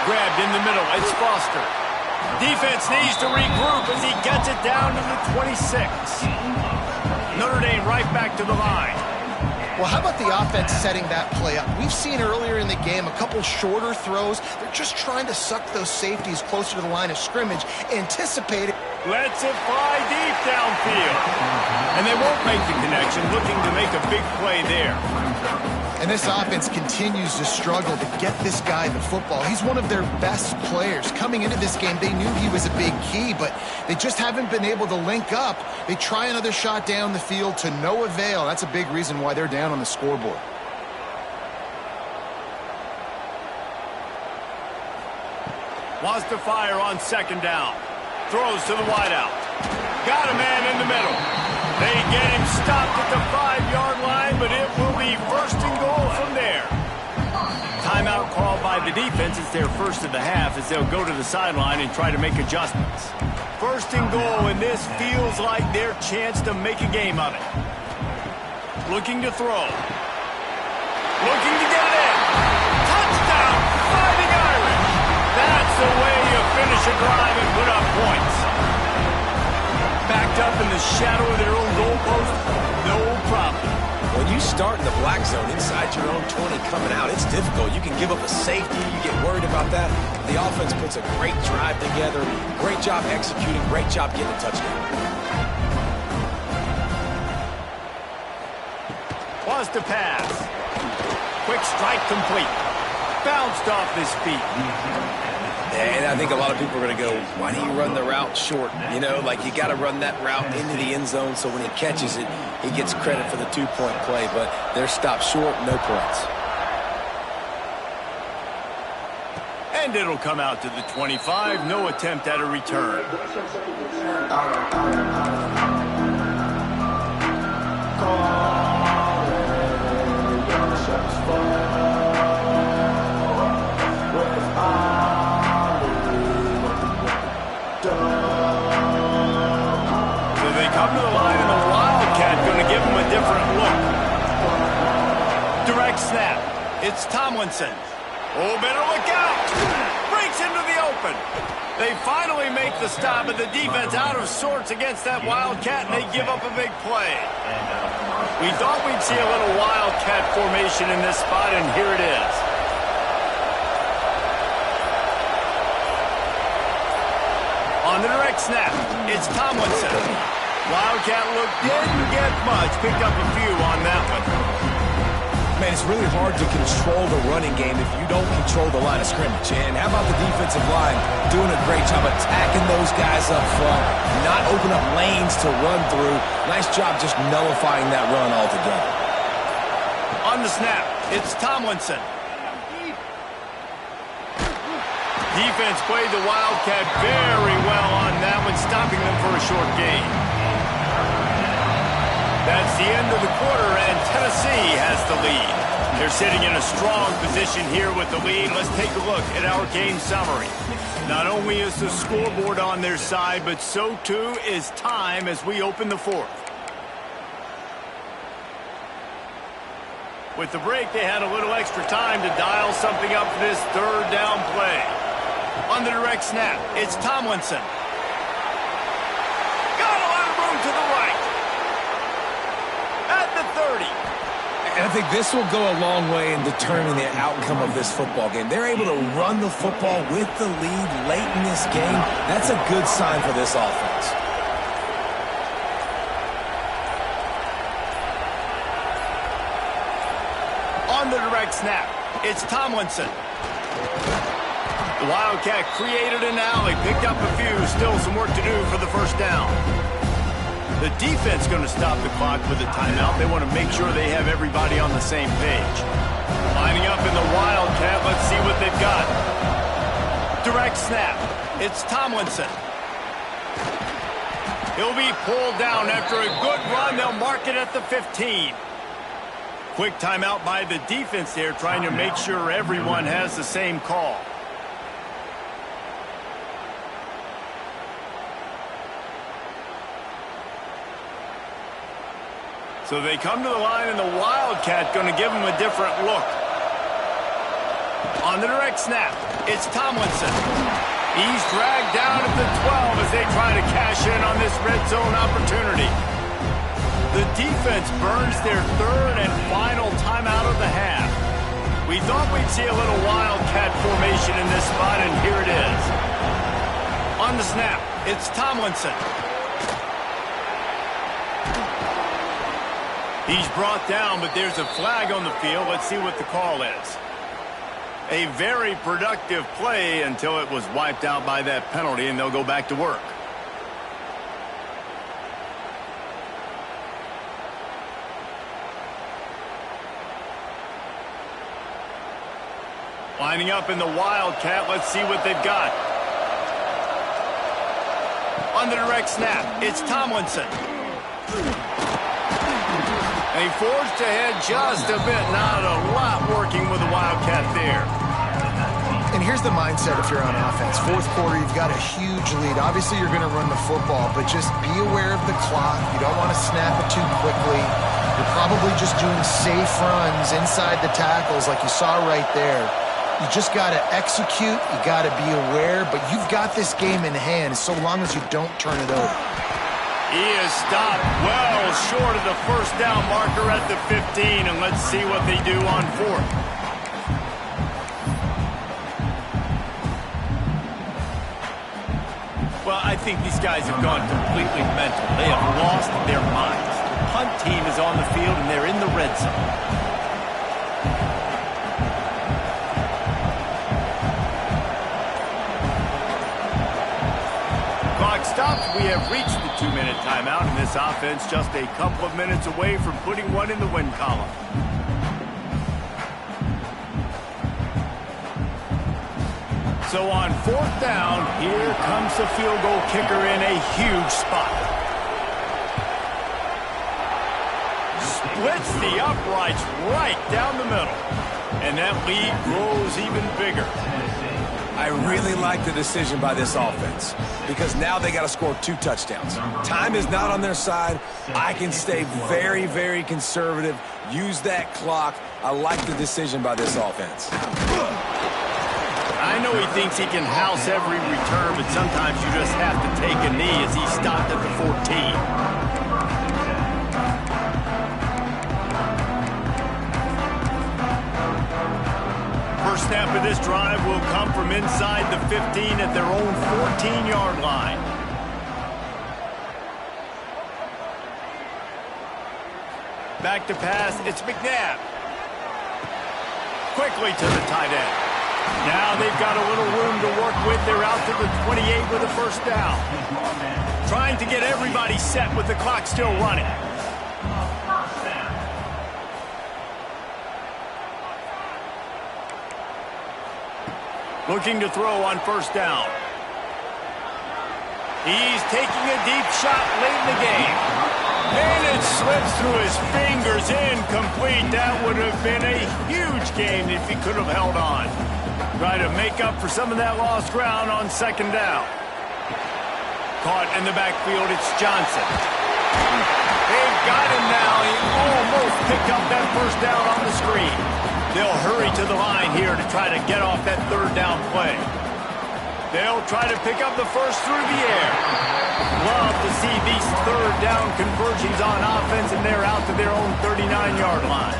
Grabbed in the middle, it's Foster. Defense needs to regroup as he gets it down to the 26. Notre Dame right back to the line. Well, how about the offense setting that play up? We've seen earlier in the game a couple shorter throws. They're just trying to suck those safeties closer to the line of scrimmage, anticipating. Lets it fly deep downfield. And they won't make the connection, looking to make a big play there. And this offense continues to struggle to get this guy the football. He's one of their best players. Coming into this game, they knew he was a big key, but they just haven't been able to link up. They try another shot down the field to no avail. That's a big reason why they're down on the scoreboard. Wants to fire on second down. Throws to the wideout. Got a man in the middle. They get him stopped at the 5-yard line, but it will be first and goal from there. Timeout called by the defense. It's their first of the half as they'll go to the sideline and try to make adjustments. First and goal, and this feels like their chance to make a game of it. Looking to throw. Looking to get it in. Touchdown, Fighting Irish. That's the way you finish a drive and put up points. Backed up in the shadow of their own goalpost, no problem. When you start in the black zone inside your own 20 coming out, it's difficult. You can give up a safety. You get worried about that. The offense puts a great drive together. Great job executing. Great job getting a touchdown. Was to pass. Quick strike complete. Bounced off his feet. And I think a lot of people are going to go, why do you run the route short? You know, like you got to run that route into the end zone so when he catches it, he gets credit for the 2-point play. But they're stopped short, no points. And it'll come out to the 25. No attempt at a return. Come to the line, and the Wildcat going to give him a different look. Direct snap. It's Tomlinson. Oh, better look out. Breaks into the open. They finally make the stop, but the defense out of sorts against that Wildcat, and they give up a big play. We thought we'd see a little Wildcat formation in this spot, and here it is. On the direct snap, it's Tomlinson. Wildcat look didn't get much. Picked up a few on that one. Man, it's really hard to control the running game if you don't control the line of scrimmage. And how about the defensive line doing a great job attacking those guys up front, not open up lanes to run through. Nice job just nullifying that run altogether. On the snap, it's Tomlinson. Defense played the Wildcat very well on that one, stopping them for a short gain. That's the end of the quarter, and Tennessee has the lead. They're sitting in a strong position here with the lead. Let's take a look at our game summary. Not only is the scoreboard on their side, but so too is time as we open the fourth. With the break, they had a little extra time to dial something up for this third down play. On the direct snap, it's Tomlinson. Got a lot of room to the right. At the 30. And I think this will go a long way in determining the outcome of this football game. They're able to run the football with the lead late in this game. That's a good sign for this offense. On the direct snap, it's Tomlinson. The Wildcat created an alley, picked up a few, still some work to do for the first down. The defense going to stop the clock with a timeout. They want to make sure they have everybody on the same page. Lining up in the Wildcat, let's see what they've got. Direct snap, it's Tomlinson. He'll be pulled down after a good run. They'll mark it at the 15. Quick timeout by the defense there, trying to make sure everyone has the same call. So they come to the line, and the Wildcat going to give them a different look. On the direct snap, it's Tomlinson. He's dragged down at the 12 as they try to cash in on this red zone opportunity. The defense burns their third and final timeout of the half. We thought we'd see a little Wildcat formation in this spot, and here it is. On the snap, it's Tomlinson. He's brought down, but there's a flag on the field. Let's see what the call is. A very productive play until it was wiped out by that penalty, and they'll go back to work. Lining up in the Wildcat, let's see what they've got. On the direct snap, it's Tomlinson. And he forged ahead just a bit. Not a lot working with the Wildcat there. And here's the mindset if you're on offense. Fourth quarter, you've got a huge lead. Obviously, you're going to run the football, but just be aware of the clock. You don't want to snap it too quickly. You're probably just doing safe runs inside the tackles like you saw right there. You just got to execute. You got to be aware, but you've got this game in hand so long as you don't turn it over. He is stopped well short of the first down marker at the 15, and let's see what they do on fourth. Well, I think these guys have gone completely mental. They have lost their minds. The punt team is on the field, and they're in the red zone. Clock stops. We have reached the 2-minute timeout, and this offense just a couple of minutes away from putting one in the win column. So on fourth down, here comes the field goal kicker in a huge spot. Splits the uprights right down the middle. And that lead grows even bigger. I really like the decision by this offense because now they got to score 2 touchdowns. Time is not on their side. I can stay very, very conservative. Use that clock. I like the decision by this offense. I know he thinks he can house every return, but sometimes you just have to take a knee as he stopped at the 14. First snap of this drive will come from inside the 15 at their own 14-yard line. Back to pass, it's McNabb. Quickly to the tight end. Now they've got a little room to work with. They're out to the 28 with a first down. Trying to get everybody set with the clock still running. Looking to throw on first down. He's taking a deep shot late in the game. And it slips through his fingers, incomplete. That would have been a huge gain if he could have held on. Try to make up for some of that lost ground on second down. Caught in the backfield, it's Johnson. They've got him now. He almost picked up that first down on the screen. They'll hurry to the line here to try to get off that third down play. They'll try to pick up the first through the air. Love to see these third down conversions on offense, and they're out to their own 39-yard line.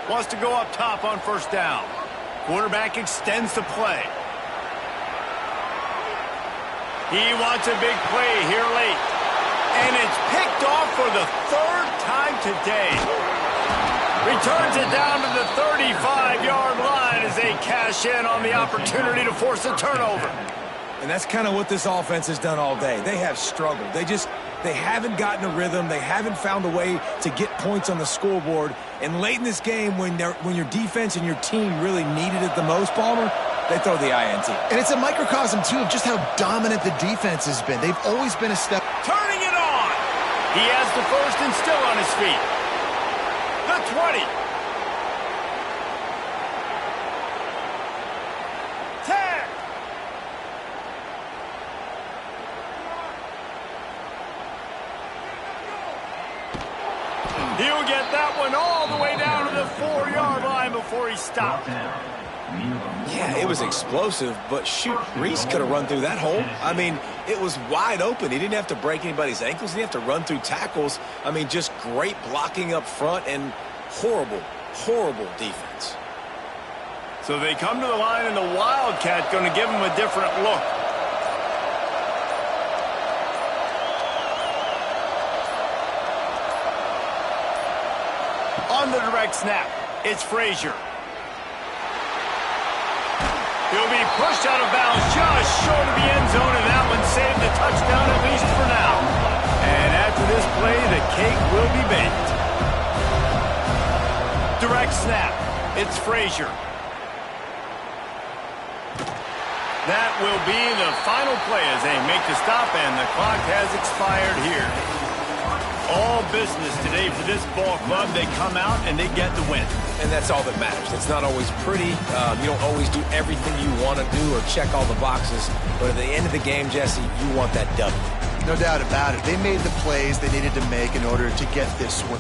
Wants to go up top on first down. Quarterback extends the play. He wants a big play here late. And it's picked off for the third time today. Returns it down to the 35-yard line as they cash in on the opportunity to force a turnover. And that's kind of what this offense has done all day. They have struggled. They haven't gotten a rhythm. They haven't found a way to get points on the scoreboard. And late in this game, when your defense and your team really needed it the most, Palmer, they throw the INT. And it's a microcosm, too, of just how dominant the defense has been. They've always been a step. Turning it on. He has the first and still on his feet. The 20. 10. He'll get that one all the way down to the 4-yard line before he stopped. Yeah, it was explosive, but shoot, Reese could have run through that hole. I mean, it was wide open. He didn't have to break anybody's ankles. He didn't have to run through tackles. I mean, just great blocking up front and horrible, horrible defense. So they come to the line, and the Wildcat going to give him a different look. On the direct snap, it's Frazier. He'll be pushed out of bounds just short of the end zone, and that one saved a touchdown at least for now. And after this play, the cake will be baked. Direct snap. It's Frazier. That will be the final play as they make the stop, and the clock has expired here. All business today for this ball club. They come out and they get the win. And that's all that matters. It's not always pretty. You don't always do everything you want to do or check all the boxes. But at the end of the game, Jesse, you want that W. No doubt about it. They made the plays they needed to make in order to get this win.